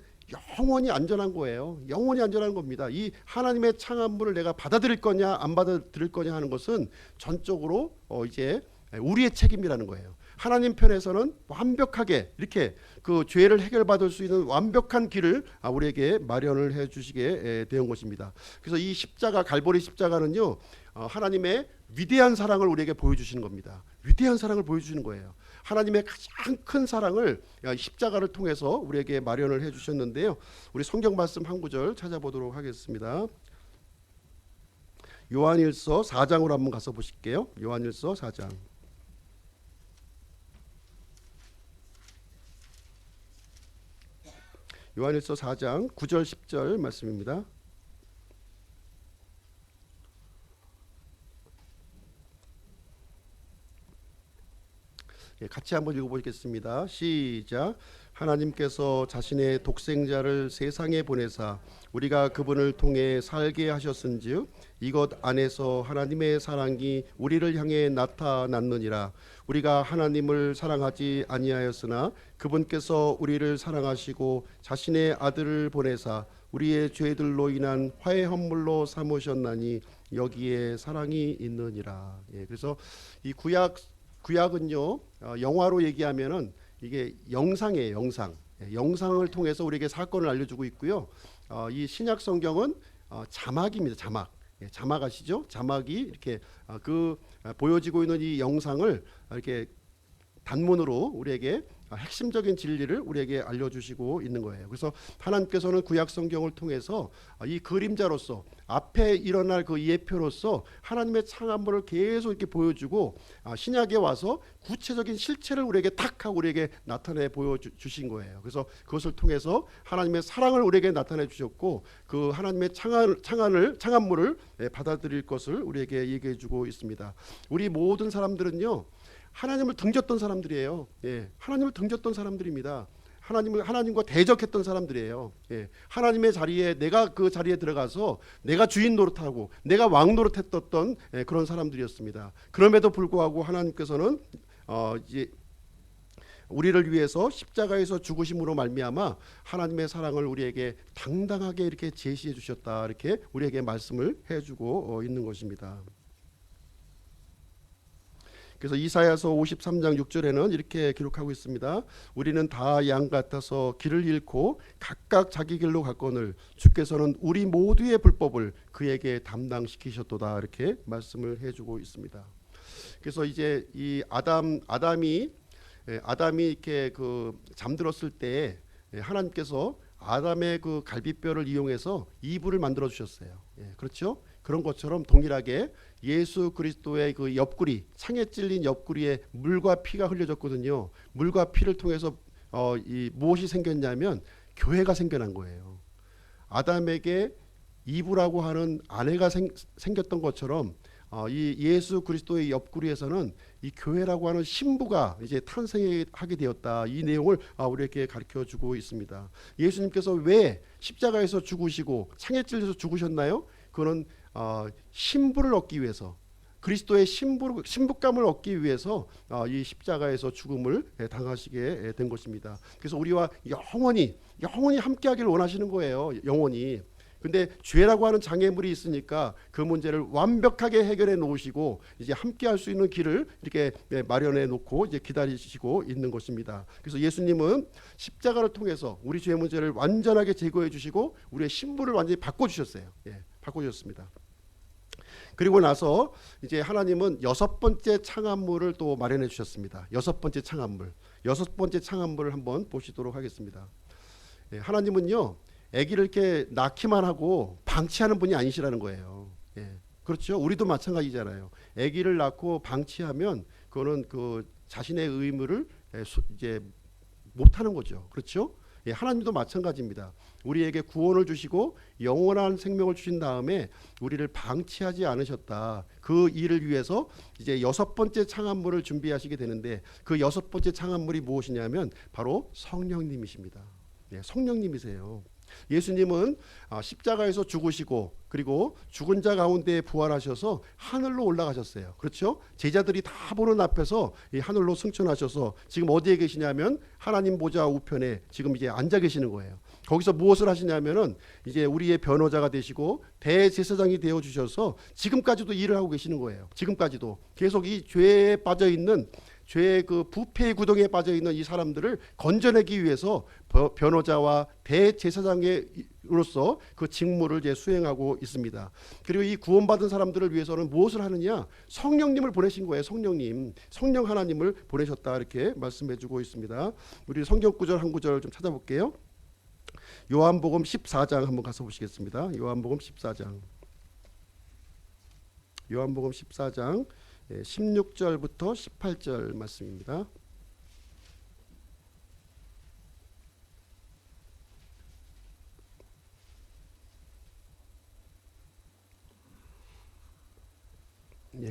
영원히 안전한 거예요. 영원히 안전한 겁니다. 이 하나님의 창안물을 내가 받아들일 거냐 안 받아들일 거냐 하는 것은 전적으로 이제 우리의 책임이라는 거예요. 하나님 편에서는 완벽하게 이렇게 그 죄를 해결받을 수 있는 완벽한 길을 우리에게 마련을 해 주시게 된 것입니다. 그래서 이 십자가, 갈보리 십자가는요, 하나님의 위대한 사랑을 우리에게 보여주시는 겁니다. 위대한 사랑을 보여주시는 거예요. 하나님의 가장 큰 사랑을 십자가를 통해서 우리에게 마련을 해 주셨는데요, 우리 성경 말씀 한 구절 찾아보도록 하겠습니다. 요한일서 4장으로 한번 가서 보실게요. 요한일서 4장. 요한일서 4장 9절 10절 말씀입니다. 같이 한번 읽어보겠습니다. 시작. 하나님께서 자신의 독생자를 세상에 보내사 우리가 그분을 통해 살게 하셨은즉 이것 안에서 하나님의 사랑이 우리를 향해 나타났느니라. 우리가 하나님을 사랑하지 아니하였으나 그분께서 우리를 사랑하시고 자신의 아들을 보내사 우리의 죄들로 인한 화해 헌물로 삼으셨나니 여기에 사랑이 있느니라. 그래서 이 구약은요, 영화로 얘기하면은 이게 영상이에요. 영상을 통해서 우리에게 사건을 알려주고 있고요. 이 신약 성경은 자막입니다. 자막 아시죠? 자막이 이렇게 보여지고 있는 이 영상을 이렇게 단문으로 우리에게 핵심적인 진리를 우리에게 알려주시고 있는 거예요. 그래서 하나님께서는 구약 성경을 통해서 이 그림자로서 앞에 일어날 그 예표로서 하나님의 창안물을 계속 이렇게 보여주고 신약에 와서 구체적인 실체를 우리에게 탁 하고 우리에게 나타내 보여주신 거예요. 그래서 그것을 통해서 하나님의 사랑을 우리에게 나타내 주셨고 그 하나님의 창안물을 받아들일 것을 우리에게 얘기해 주고 있습니다. 우리 모든 사람들은요, 하나님을 등졌던 사람들이에요. 하나님을 등졌던 사람들입니다. 하나님과 대적했던 사람들이에요. 하나님의 자리에, 내가 그 자리에 들어가서 내가 주인 노릇하고 내가 왕 노릇했던 그런 사람들이었습니다. 그럼에도 불구하고 하나님께서는 이제 우리를 위해서 십자가에서 죽으심으로 말미암아 하나님의 사랑을 우리에게 당당하게 이렇게 제시해 주셨다, 이렇게 우리에게 말씀을 해주고 있는 것입니다. 그래서 이사야서 53장 6절에는 이렇게 기록하고 있습니다. 우리는 다 양 같아서 길을 잃고 각각 자기 길로 갔거늘 주께서는 우리 모두의 불법을 그에게 담당시키셨도다. 이렇게 말씀을 해주고 있습니다. 그래서 이제 이 아담이 이렇게 그 잠들었을 때 하나님께서 아담의 그 갈비뼈를 이용해서 이불을 만들어 주셨어요. 그렇죠? 그런 것처럼 동일하게 예수 그리스도의 그 옆구리, 창에 찔린 옆구리에 물과 피가 흘려졌거든요. 물과 피를 통해서 무엇이 생겼냐면 교회가 생겨난 거예요. 아담에게 이브라고 하는 아내가 생겼던 것처럼 이 예수 그리스도의 옆구리에서는 이 교회라고 하는 신부가 이제 탄생하게 되었다. 이 내용을 우리에게 가르쳐주고 있습니다. 예수님께서 왜 십자가에서 죽으시고 창에 찔려서 죽으셨나요? 그거는 신부를 얻기 위해서, 그리스도의 신부감을 얻기 위해서 이 십자가에서 죽음을 당하시게 된 것입니다. 그래서 우리와 영원히 함께하기를 원하시는 거예요. 영원히. 근데 죄라고 하는 장애물이 있으니까 그 문제를 완벽하게 해결해 놓으시고 이제 함께할 수 있는 길을 이렇게 마련해 놓고 이제 기다리시고 있는 것입니다. 그래서 예수님은 십자가를 통해서 우리 죄 문제를 완전하게 제거해 주시고 우리의 신부를 완전히 바꿔 주셨어요. 바꿔 주셨습니다. 그리고 나서 이제 하나님은 여섯 번째 창안물을 또 마련해 주셨습니다. 여섯 번째 창안물을 한번 보시도록 하겠습니다. 하나님은요, 아기를 이렇게 낳기만 하고 방치하는 분이 아니시라는 거예요. 그렇죠? 우리도 마찬가지잖아요. 아기를 낳고 방치하면 그거는 그 자신의 의무를 이제 못하는 거죠. 그렇죠? 하나님도 마찬가지입니다. 우리에게 구원을 주시고 영원한 생명을 주신 다음에 우리를 방치하지 않으셨다. 그 일을 위해서 이제 여섯 번째 창안물을 준비하시게 되는데 그 여섯 번째 창안물이 무엇이냐면 바로 성령님이십니다. 성령님이세요. 예수님은 십자가에서 죽으시고 그리고 죽은 자 가운데 부활하셔서 하늘로 올라가셨어요. 그렇죠? 제자들이 다 보는 앞에서 이 하늘로 승천하셔서 지금 어디에 계시냐면 하나님 보좌 우편에 지금 이제 앉아 계시는 거예요. 거기서 무엇을 하시냐면은 이제 우리의 변호자가 되시고 대제사장이 되어 주셔서 지금까지도 일을 하고 계시는 거예요. 지금까지도 계속 이 죄에 빠져 있는, 죄의 그 부패의 구덩이에 빠져 있는 이 사람들을 건져내기 위해서 변호자와 대제사장으로서 그 직무를 이제 수행하고 있습니다. 그리고 이 구원받은 사람들을 위해서는 무엇을 하느냐? 성령님을 보내신 거예요. 성령 하나님을 보내셨다. 이렇게 말씀해주고 있습니다. 우리 성경 구절 한 구절 좀 찾아볼게요. 요한복음 14장 한번 가서 보시겠습니다. 요한복음 14장 16절부터 18절 말씀입니다.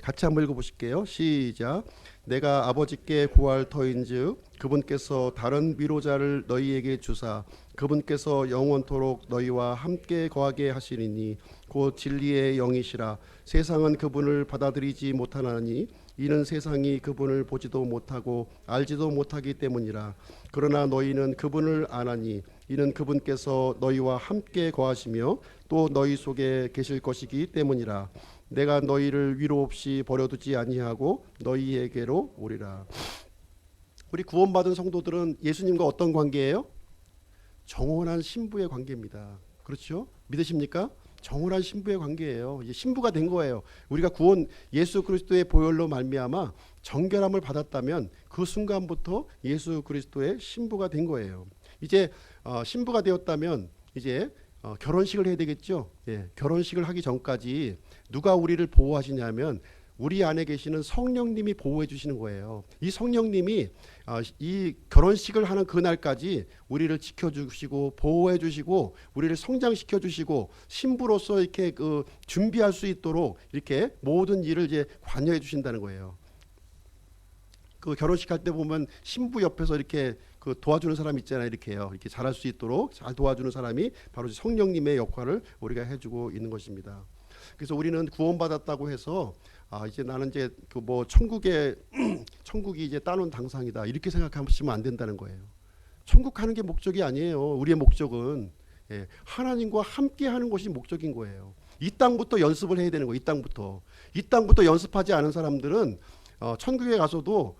같이 한번 읽어보실게요. 시작. 내가 아버지께 구할 터인즉 그분께서 다른 위로자를 너희에게 주사 그분께서 영원토록 너희와 함께 거하게 하시리니 곧 진리의 영이시라. 세상은 그분을 받아들이지 못하나니 이는 세상이 그분을 보지도 못하고 알지도 못하기 때문이라. 그러나 너희는 그분을 아나니 이는 그분께서 너희와 함께 거하시며 또 너희 속에 계실 것이기 때문이라. 내가 너희를 위로 없이 버려두지 아니하고 너희에게로 오리라. 우리 구원받은 성도들은 예수님과 어떤 관계예요? 정혼한 신부의 관계입니다. 그렇죠? 믿으십니까? 정혼한 신부의 관계예요. 이제 신부가 된 거예요. 우리가 구원 예수 그리스도의 보혈로 말미암아 정결함을 받았다면 그 순간부터 예수 그리스도의 신부가 된 거예요. 이제 신부가 되었다면 이제 결혼식을 해야 되겠죠. 결혼식을 하기 전까지 누가 우리를 보호하시냐면 우리 안에 계시는 성령님이 보호해 주시는 거예요. 이 성령님이 이 결혼식을 하는 그날까지 우리를 지켜주시고 보호해 주시고 우리를 성장시켜 주시고 신부로서 이렇게 그 준비할 수 있도록 이렇게 모든 일을 이제 관여해 주신다는 거예요. 그 결혼식 할 때 보면 신부 옆에서 이렇게 그 도와주는 사람 있잖아요. 이렇게요. 이렇게 잘할 수 있도록 잘 도와주는 사람이 바로 성령님의 역할을 우리가 해주고 있는 것입니다. 그래서 우리는 구원받았다고 해서 이제 나는 이제 그 뭐 천국이 이제 따놓은 당상이다 이렇게 생각하시면 안 된다는 거예요. 천국 가는 게 목적이 아니에요. 우리의 목적은 하나님과 함께하는 것이 목적인 거예요. 이 땅부터 연습을 해야 되는 거예요. 이 땅부터 연습하지 않은 사람들은 천국에 가서도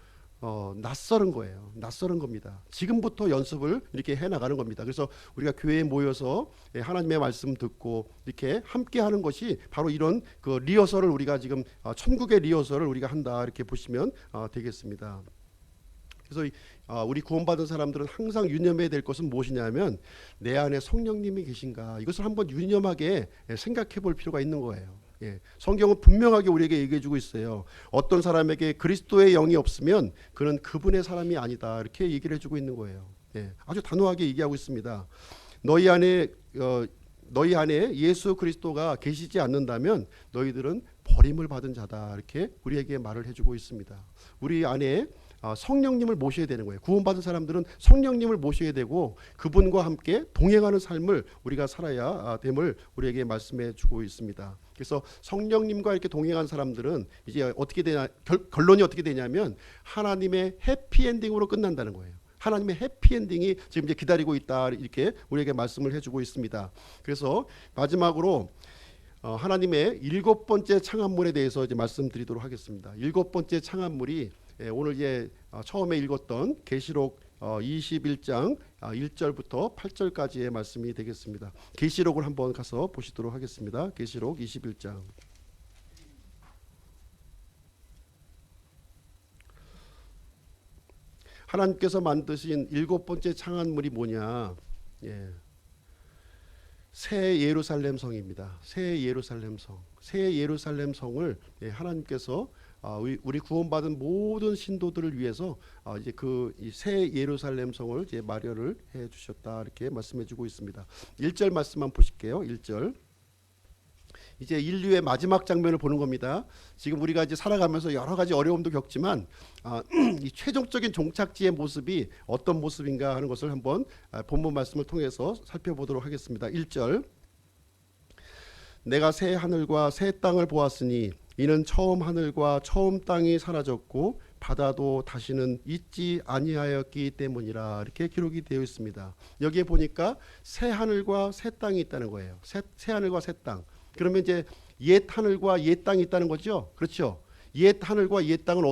낯설은 거예요. 낯설은 겁니다. 지금부터 연습을 이렇게 해 나가는 겁니다. 그래서 우리가 교회에 모여서 하나님의 말씀 듣고 이렇게 함께 하는 것이 바로 이런 그 리허설을 우리가 지금 천국의 리허설을 우리가 한다 이렇게 보시면 되겠습니다. 그래서 우리 구원받은 사람들은 항상 유념해야 될 것은 무엇이냐면 내 안에 성령님이 계신가 이것을 한번 유념하게 생각해 볼 필요가 있는 거예요. 성경은 분명하게 우리에게 얘기해 주고 있어요. 어떤 사람에게 그리스도의 영이 없으면 그는 그분의 사람이 아니다 이렇게 얘기를 해주고 있는 거예요. 아주 단호하게 얘기하고 있습니다. 너희 안에 예수 그리스도가 계시지 않는다면 너희들은 버림을 받은 자다 이렇게 우리에게 말을 해주고 있습니다. 우리 안에 성령님을 모셔야 되는 거예요. 구원받은 사람들은 성령님을 모셔야 되고 그분과 함께 동행하는 삶을 우리가 살아야 됨을 우리에게 말씀해 주고 있습니다. 그래서 성령님과 이렇게 동행한 사람들은 이제 어떻게 되냐, 결론이 어떻게 되냐면 하나님의 해피엔딩으로 끝난다는 거예요. 하나님의 해피엔딩이 지금 이제 기다리고 있다 이렇게 우리에게 말씀을 해주고 있습니다. 그래서 마지막으로 하나님의 7번째 창안물에 대해서 이제 말씀드리도록 하겠습니다. 7번째 창안물이 오늘 이제 처음에 읽었던 계시록 21장 1절부터 8절까지의 말씀이 되겠습니다. 계시록을 한번 가서 보시도록 하겠습니다. 계시록 21장. 하나님께서 만드신 7번째 창안물이 뭐냐? 새 예루살렘 성입니다. 새 예루살렘 성. 새 예루살렘 성을 하나님께서 우리 구원받은 모든 신도들을 위해서 이제 그 새 예루살렘 성을 이제 마련을 해 주셨다 이렇게 말씀해주고 있습니다. 1절 말씀만 보실게요. 1절. 이제 인류의 마지막 장면을 보는 겁니다. 지금 우리가 이제 살아가면서 여러 가지 어려움도 겪지만 이 최종적인 종착지의 모습이 어떤 모습인가 하는 것을 한번 본문 말씀을 통해서 살펴보도록 하겠습니다. 1절. 내가 새 하늘과 새 땅을 보았으니 이는 처음 하늘과 처음 땅이 사라졌고 바다도 다시는 있지 아니하였기 때문이라 이렇게 기록이 되어 있습니다. 여기에 보니까 새 하늘과 새 땅이 있다는 거예요. 새 하늘과 새 땅. 그러면 이제 옛 하늘과 옛 땅이 있다는 거죠. 그렇죠. 옛 하늘과 옛 땅은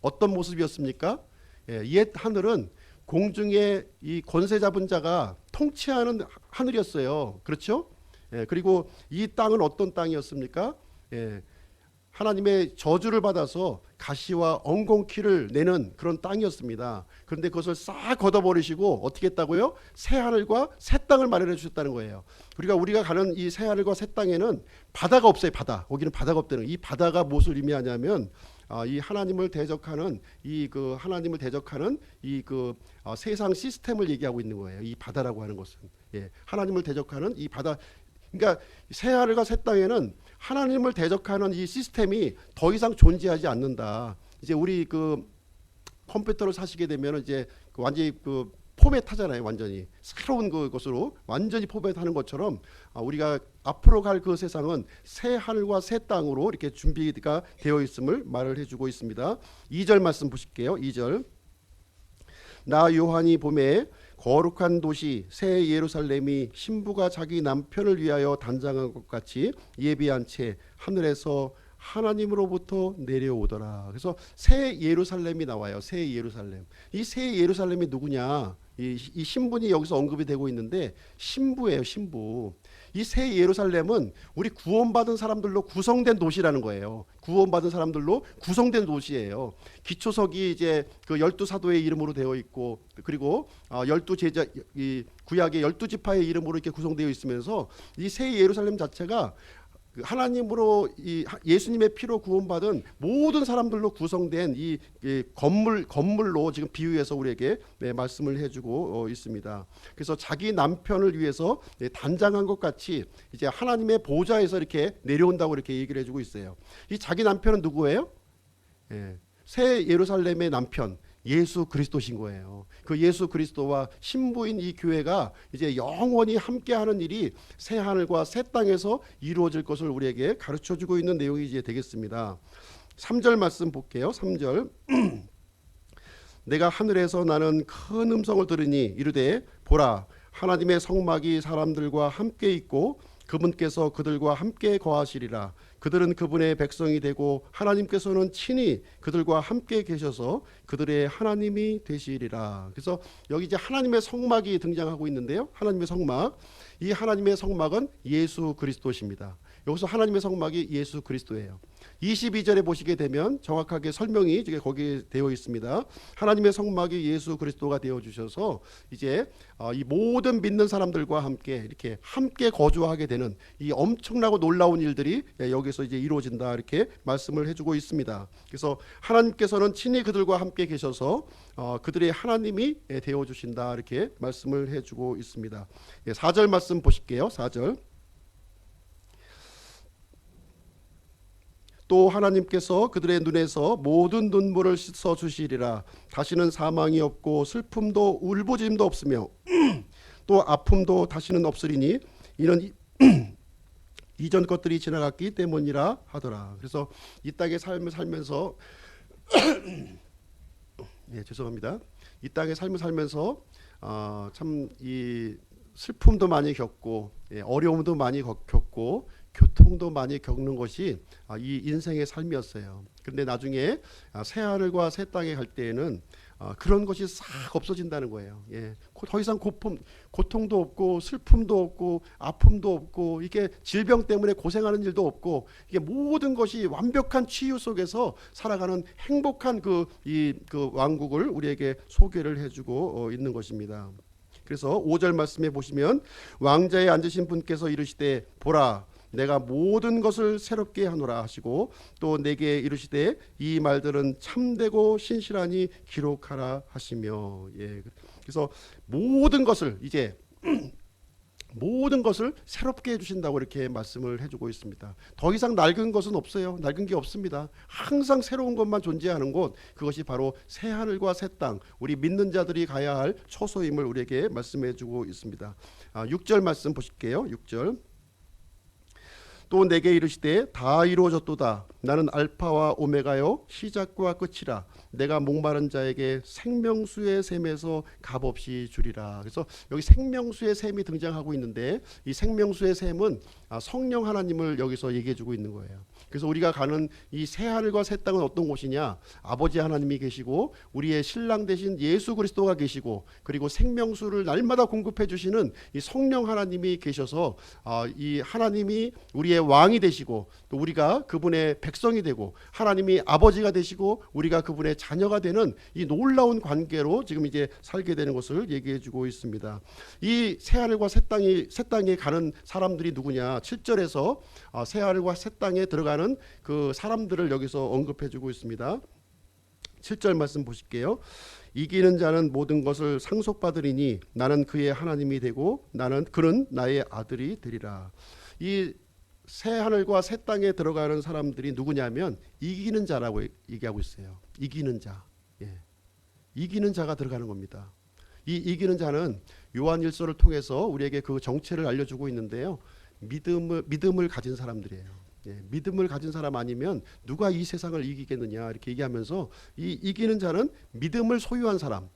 어떤 모습이었습니까? 옛 하늘은 공중에 이 권세 잡은 자가 통치하는 하늘이었어요. 그렇죠. 그리고 이 땅은 어떤 땅이었습니까? 하나님의 저주를 받아서 가시와 엉겅퀴를 내는 그런 땅이었습니다. 그런데 그것을 싹 걷어버리시고 어떻게 했다고요? 새 하늘과 새 땅을 마련해 주셨다는 거예요. 우리가 가는 이 새 하늘과 새 땅에는 바다가 없어요. 바다. 거기는 바다가 없다는 거예요. 이 바다가 무엇을 의미하냐면 이 하나님을 대적하는 세상 시스템을 얘기하고 있는 거예요. 이 바다라고 하는 것은 하나님을 대적하는 이 바다. 그러니까 새 하늘과 새 땅에는 하나님을 대적하는 이 시스템이 더 이상 존재하지 않는다. 이제 우리 그 컴퓨터를 사시게 되면 이제 완전히 포맷하잖아요. 완전히 새로운 그것으로 완전히 포맷하는 것처럼 우리가 앞으로 갈 그 세상은 새 하늘과 새 땅으로 이렇게 준비가 되어 있음을 말을 해주고 있습니다. 2절 말씀 보실게요. 2절. 나 요한이 봄에 거룩한 도시 새 예루살렘이 신부가 자기 남편을 위하여 단장한 것 같이 예비한 채 하늘에서 하나님으로부터 내려오더라. 그래서 새 예루살렘이 나와요. 새 예루살렘. 이 새 예루살렘이 누구냐? 이 신분이 여기서 언급이 되고 있는데 신부예요. 신부. 이 새 예루살렘은 우리 구원받은 사람들로 구성된 도시라는 거예요. 구원받은 사람들로 구성된 도시예요. 기초석이 이제 그 12사도의 이름으로 되어 있고 그리고 12제자 이 구약의 12지파의 이름으로 이렇게 구성되어 있으면서 이 새 예루살렘 자체가 하나님으로 이 예수님의 피로 구원받은 모든 사람들로 구성된 이 건물로 지금 비유해서 우리에게 말씀을 해주고 있습니다. 그래서 자기 남편을 위해서 단장한 것 같이 이제 하나님의 보좌에서 이렇게 내려온다고 이렇게 얘기를 해주고 있어요. 이 자기 남편은 누구예요? 새 예루살렘의 남편. 예수 그리스도신 거예요. 그 예수 그리스도와 신부인 이 교회가 이제 영원히 함께하는 일이 새 하늘과 새 땅에서 이루어질 것을 우리에게 가르쳐주고 있는 내용이 이제 되겠습니다. 3절 말씀 볼게요. 3절. 내가 하늘에서 나는 큰 음성을 들으니 이르되 보라 하나님의 성막이 사람들과 함께 있고 그분께서 그들과 함께 거하시리라. 그들은 그분의 백성이 되고 하나님께서는 친히 그들과 함께 계셔서 그들의 하나님이 되시리라. 그래서 여기 이제 하나님의 성막이 등장하고 있는데요. 하나님의 성막, 이 하나님의 성막은 예수 그리스도십니다. 여기서 하나님의 성막이 예수 그리스도예요. 22절에 보시게 되면 정확하게 설명이 거기에 되어 있습니다. 하나님의 성막이 예수 그리스도가 되어 주셔서 이제 이 모든 믿는 사람들과 함께 이렇게 함께 거주하게 되는 이 엄청나고 놀라운 일들이 여기서 이제 이루어진다, 이렇게 말씀을 해주고 있습니다. 그래서 하나님께서는 친히 그들과 함께 계셔서 그들의 하나님이 되어 주신다, 이렇게 말씀을 해주고 있습니다. 4절 말씀 보실게요. 4절. 또 하나님께서 그들의 눈에서 모든 눈물을 씻어 주시리라. 다시는 사망이 없고 슬픔도 울부짖음도 없으며 또 아픔도 다시는 없으리니 이는 이전 것들이 지나갔기 때문이라 하더라. 그래서 이 땅의 삶을 살면서 죄송합니다. 이 땅의 삶을 살면서 참 이 슬픔도 많이 겪고 어려움도 많이 겪고 교통도 많이 겪는 것이 이 인생의 삶이었어요. 그런데 나중에 새 하늘과 새 땅에 갈 때에는 그런 것이 싹 없어진다는 거예요. 더 이상 고통도 없고 슬픔도 없고 아픔도 없고 이게 질병 때문에 고생하는 일도 없고 이게 모든 것이 완벽한 치유 속에서 살아가는 행복한 그 왕국을 우리에게 소개를 해주고 있는 것입니다. 그래서 5절 말씀에 보시면 왕자에 앉으신 분께서 이르시되 보라 내가 모든 것을 새롭게 하노라 하시고 또 내게 이르시되 이 말들은 참되고 신실하니 기록하라 하시며. 그래서 모든 것을 이제 모든 것을 새롭게 해주신다고 이렇게 말씀을 해주고 있습니다. 더 이상 낡은 것은 없어요. 낡은 게 없습니다. 항상 새로운 것만 존재하는 곳, 그것이 바로 새 하늘과 새 땅, 우리 믿는 자들이 가야 할 처소임을 우리에게 말씀해주고 있습니다. 6절 말씀 보실게요. 6절. 또 내게 이르시되 다 이루어졌도다. 나는 알파와 오메가요 시작과 끝이라. 내가 목마른 자에게 생명수의 샘에서 값없이 주리라. 그래서 여기 생명수의 샘이 등장하고 있는데 이 생명수의 샘은 성령 하나님을 여기서 얘기해 주고 있는 거예요. 그래서 우리가 가는 이 새하늘과 새 땅은 어떤 곳이냐? 아버지 하나님이 계시고 우리의 신랑 되신 예수 그리스도가 계시고 그리고 생명수를 날마다 공급해 주시는 이 성령 하나님이 계셔서 이 하나님이 우리의 왕이 되시고 또 우리가 그분의 백성이 되고 하나님이 아버지가 되시고 우리가 그분의 자녀가 되는 이 놀라운 관계로 지금 이제 살게 되는 것을 얘기해 주고 있습니다. 이 새하늘과 새 땅에 가는 사람들이 누구냐? 7절에서 새하늘과 새 땅에 들어가는 그 사람들을 여기서 언급해 주고 있습니다. 7절 말씀 보실게요. 이기는 자는 모든 것을 상속받으리니 나는 그의 하나님이 되고 그는 나의 아들이 되리라. 이 새 하늘과 새 땅에 들어가는 사람들이 누구냐면 이기는 자라고 얘기하고 있어요. 이기는 자. 이기는 자가 들어가는 겁니다. 이 이기는 자는 요한일서를 통해서 우리에게 그 정체를 알려주고 있는데요. 믿음을 가진 사람들이에요. 믿음을 가진 사람 아니면 누가 이 세상을 이기겠느냐 이렇게 얘기하면서 이 이기는 자는 믿음을 소유한 사람,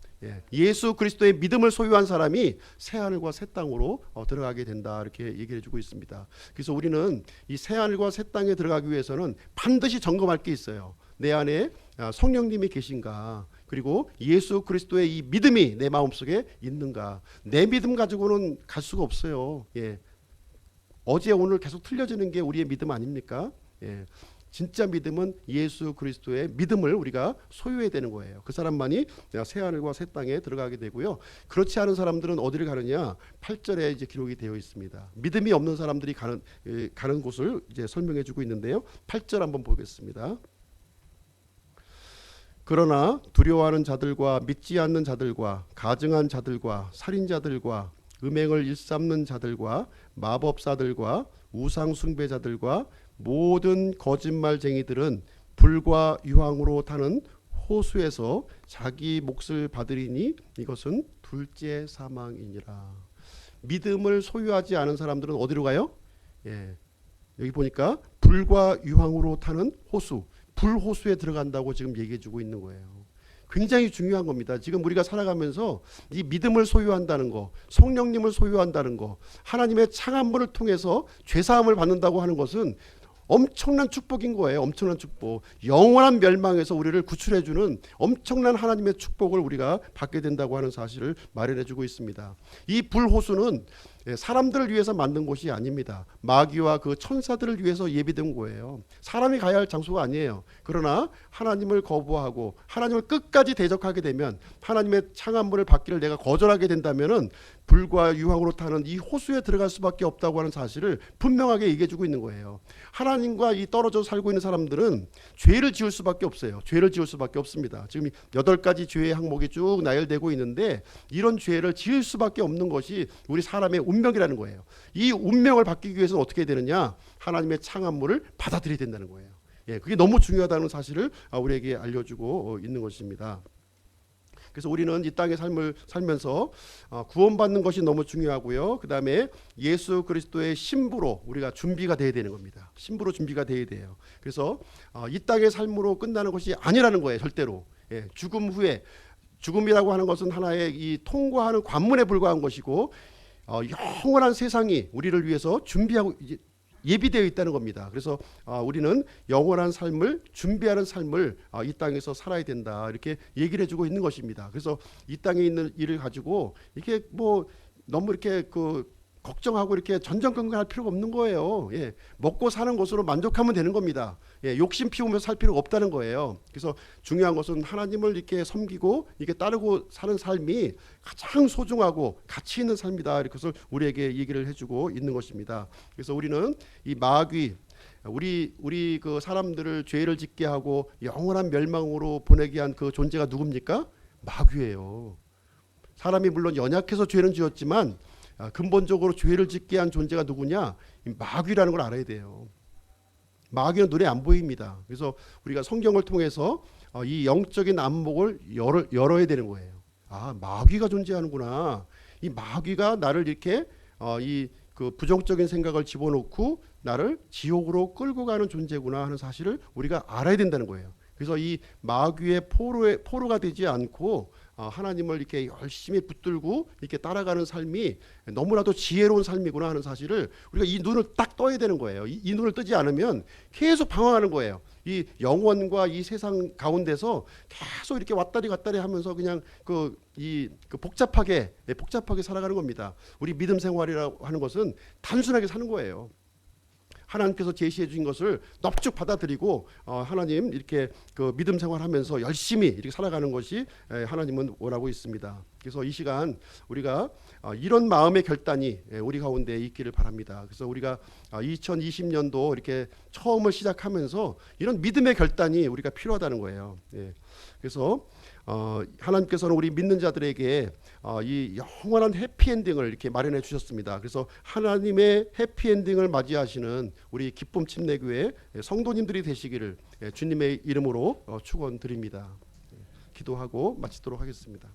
예수 그리스도의 믿음을 소유한 사람이 새하늘과 새 땅으로 들어가게 된다 이렇게 얘기를 해주고 있습니다. 그래서 우리는 이 새하늘과 새 땅에 들어가기 위해서는 반드시 점검할 게 있어요. 내 안에 성령님이 계신가, 그리고 예수 그리스도의 이 믿음이 내 마음속에 있는가. 내 믿음 가지고는 갈 수가 없어요. 어제 오늘 계속 틀려지는 게 우리의 믿음 아닙니까? 진짜 믿음은 예수 그리스도의 믿음을 우리가 소유해야 되는 거예요. 그 사람만이 새하늘과 새 땅에 들어가게 되고요. 그렇지 않은 사람들은 어디를 가느냐? 8절에 이제 기록이 되어 있습니다. 믿음이 없는 사람들이 가는 곳을 이제 설명해 주고 있는데요. 8절 한번 보겠습니다. 그러나 두려워하는 자들과 믿지 않는 자들과 가증한 자들과 살인자들과 음행을 일삼는 자들과 마법사들과 우상 숭배자들과 모든 거짓말쟁이들은 불과 유황으로 타는 호수에서 자기 몫을 받으리니 이것은 둘째 사망이니라. 믿음을 소유하지 않은 사람들은 어디로 가요? 여기 보니까 불과 유황으로 타는 호수, 불호수에 들어간다고 지금 얘기해 주고 있는 거예요. 굉장히 중요한 겁니다. 지금 우리가 살아가면서 이 믿음을 소유한다는 거, 성령님을 소유한다는 거, 하나님의 창한문을 통해서 죄사함을 받는다고 하는 것은 엄청난 축복인 거예요. 엄청난 축복. 영원한 멸망에서 우리를 구출해주는 엄청난 하나님의 축복을 우리가 받게 된다고 하는 사실을 마련해주고 있습니다. 이 불호수는 사람들을 위해서 만든 곳이 아닙니다. 마귀와 그 천사들을 위해서 예비된 거예요. 사람이 가야 할 장소가 아니에요. 그러나 하나님을 거부하고 하나님을 끝까지 대적하게 되면, 하나님의 창한문을 받기를 내가 거절하게 된다면은 불과 유황으로 타는 이 호수에 들어갈 수밖에 없다고 하는 사실을 분명하게 얘기해주고 있는 거예요. 하나님과 이 떨어져 살고 있는 사람들은 죄를 지을 수밖에 없어요. 죄를 지을 수밖에 없습니다. 지금 8가지 죄의 항목이 쭉 나열되고 있는데, 이런 죄를 지을 수밖에 없는 것이 우리 사람의 운명이라는 거예요. 이 운명을 바뀌기 위해서는 어떻게 되느냐? 하나님의 창한문을 받아들여야 된다는 거예요. 그게 너무 중요하다는 사실을 우리에게 알려주고 있는 것입니다. 그래서 우리는 이 땅의 삶을 살면서 구원받는 것이 너무 중요하고요. 그 다음에 예수 그리스도의 신부로 우리가 준비가 돼야 되는 겁니다. 신부로 준비가 돼야 돼요. 그래서 이 땅의 삶으로 끝나는 것이 아니라는 거예요. 절대로. 죽음 후에, 죽음이라고 하는 것은 하나의 이 통과하는 관문에 불과한 것이고, 영원한 세상이 우리를 위해서 준비하고 예비되어 있다는 겁니다. 그래서 우리는 영원한 삶을 준비하는 삶을 이 땅에서 살아야 된다, 이렇게 얘기를 해주고 있는 것입니다. 그래서 이 땅에 있는 일을 가지고 이렇게 뭐 너무 이렇게 걱정하고 이렇게 전전긍긍할 필요가 없는 거예요. 먹고 사는 것으로 만족하면 되는 겁니다. 욕심 피우면서 살 필요가 없다는 거예요. 그래서 중요한 것은 하나님을 이렇게 섬기고 이렇게 따르고 사는 삶이 가장 소중하고 가치 있는 삶이다, 이렇게 것을 우리에게 얘기를 해주고 있는 것입니다. 그래서 우리는 이 마귀, 우리 그 사람들을 죄를 짓게 하고 영원한 멸망으로 보내게 한 그 존재가 누굽니까? 마귀예요. 사람이 물론 연약해서 죄는 지었지만 근본적으로 죄를 짓게 한 존재가 누구냐? 마귀라는 걸 알아야 돼요. 마귀는 눈에 안 보입니다. 그래서 우리가 성경을 통해서 이 영적인 안목을 열어야 되는 거예요. 마귀가 존재하는구나. 이 마귀가 나를 이렇게 그 부정적인 생각을 집어넣고 나를 지옥으로 끌고 가는 존재구나 하는 사실을 우리가 알아야 된다는 거예요. 그래서 이 마귀의 포로가 되지 않고 하나님을 이렇게 열심히 붙들고 이렇게 따라가는 삶이 너무나도 지혜로운 삶이구나 하는 사실을 우리가 이 눈을 딱 떠야 되는 거예요. 이 눈을 뜨지 않으면 계속 방황하는 거예요. 이 영혼과 이 세상 가운데서 계속 이렇게 왔다리 갔다리 하면서 그냥 복잡하게 살아가는 겁니다. 우리 믿음 생활이라고 하는 것은 단순하게 사는 거예요. 하나님께서 제시해 주신 것을 넙죽 받아들이고 하나님 이렇게 그 믿음 생활하면서 열심히 이렇게 살아가는 것이 하나님은 원하고 있습니다. 그래서 이 시간 우리가 이런 마음의 결단이 우리 가운데 있기를 바랍니다. 그래서 우리가 2020년도 이렇게 처음을 시작하면서 이런 믿음의 결단이 우리가 필요하다는 거예요. 그래서 하나님께서는 우리 믿는 자들에게 이 영원한 해피엔딩을 이렇게 마련해 주셨습니다. 그래서 하나님의 해피엔딩을 맞이하시는 우리 기쁨 침례교회 성도님들이 되시기를 주님의 이름으로 축원드립니다. 기도하고 마치도록 하겠습니다.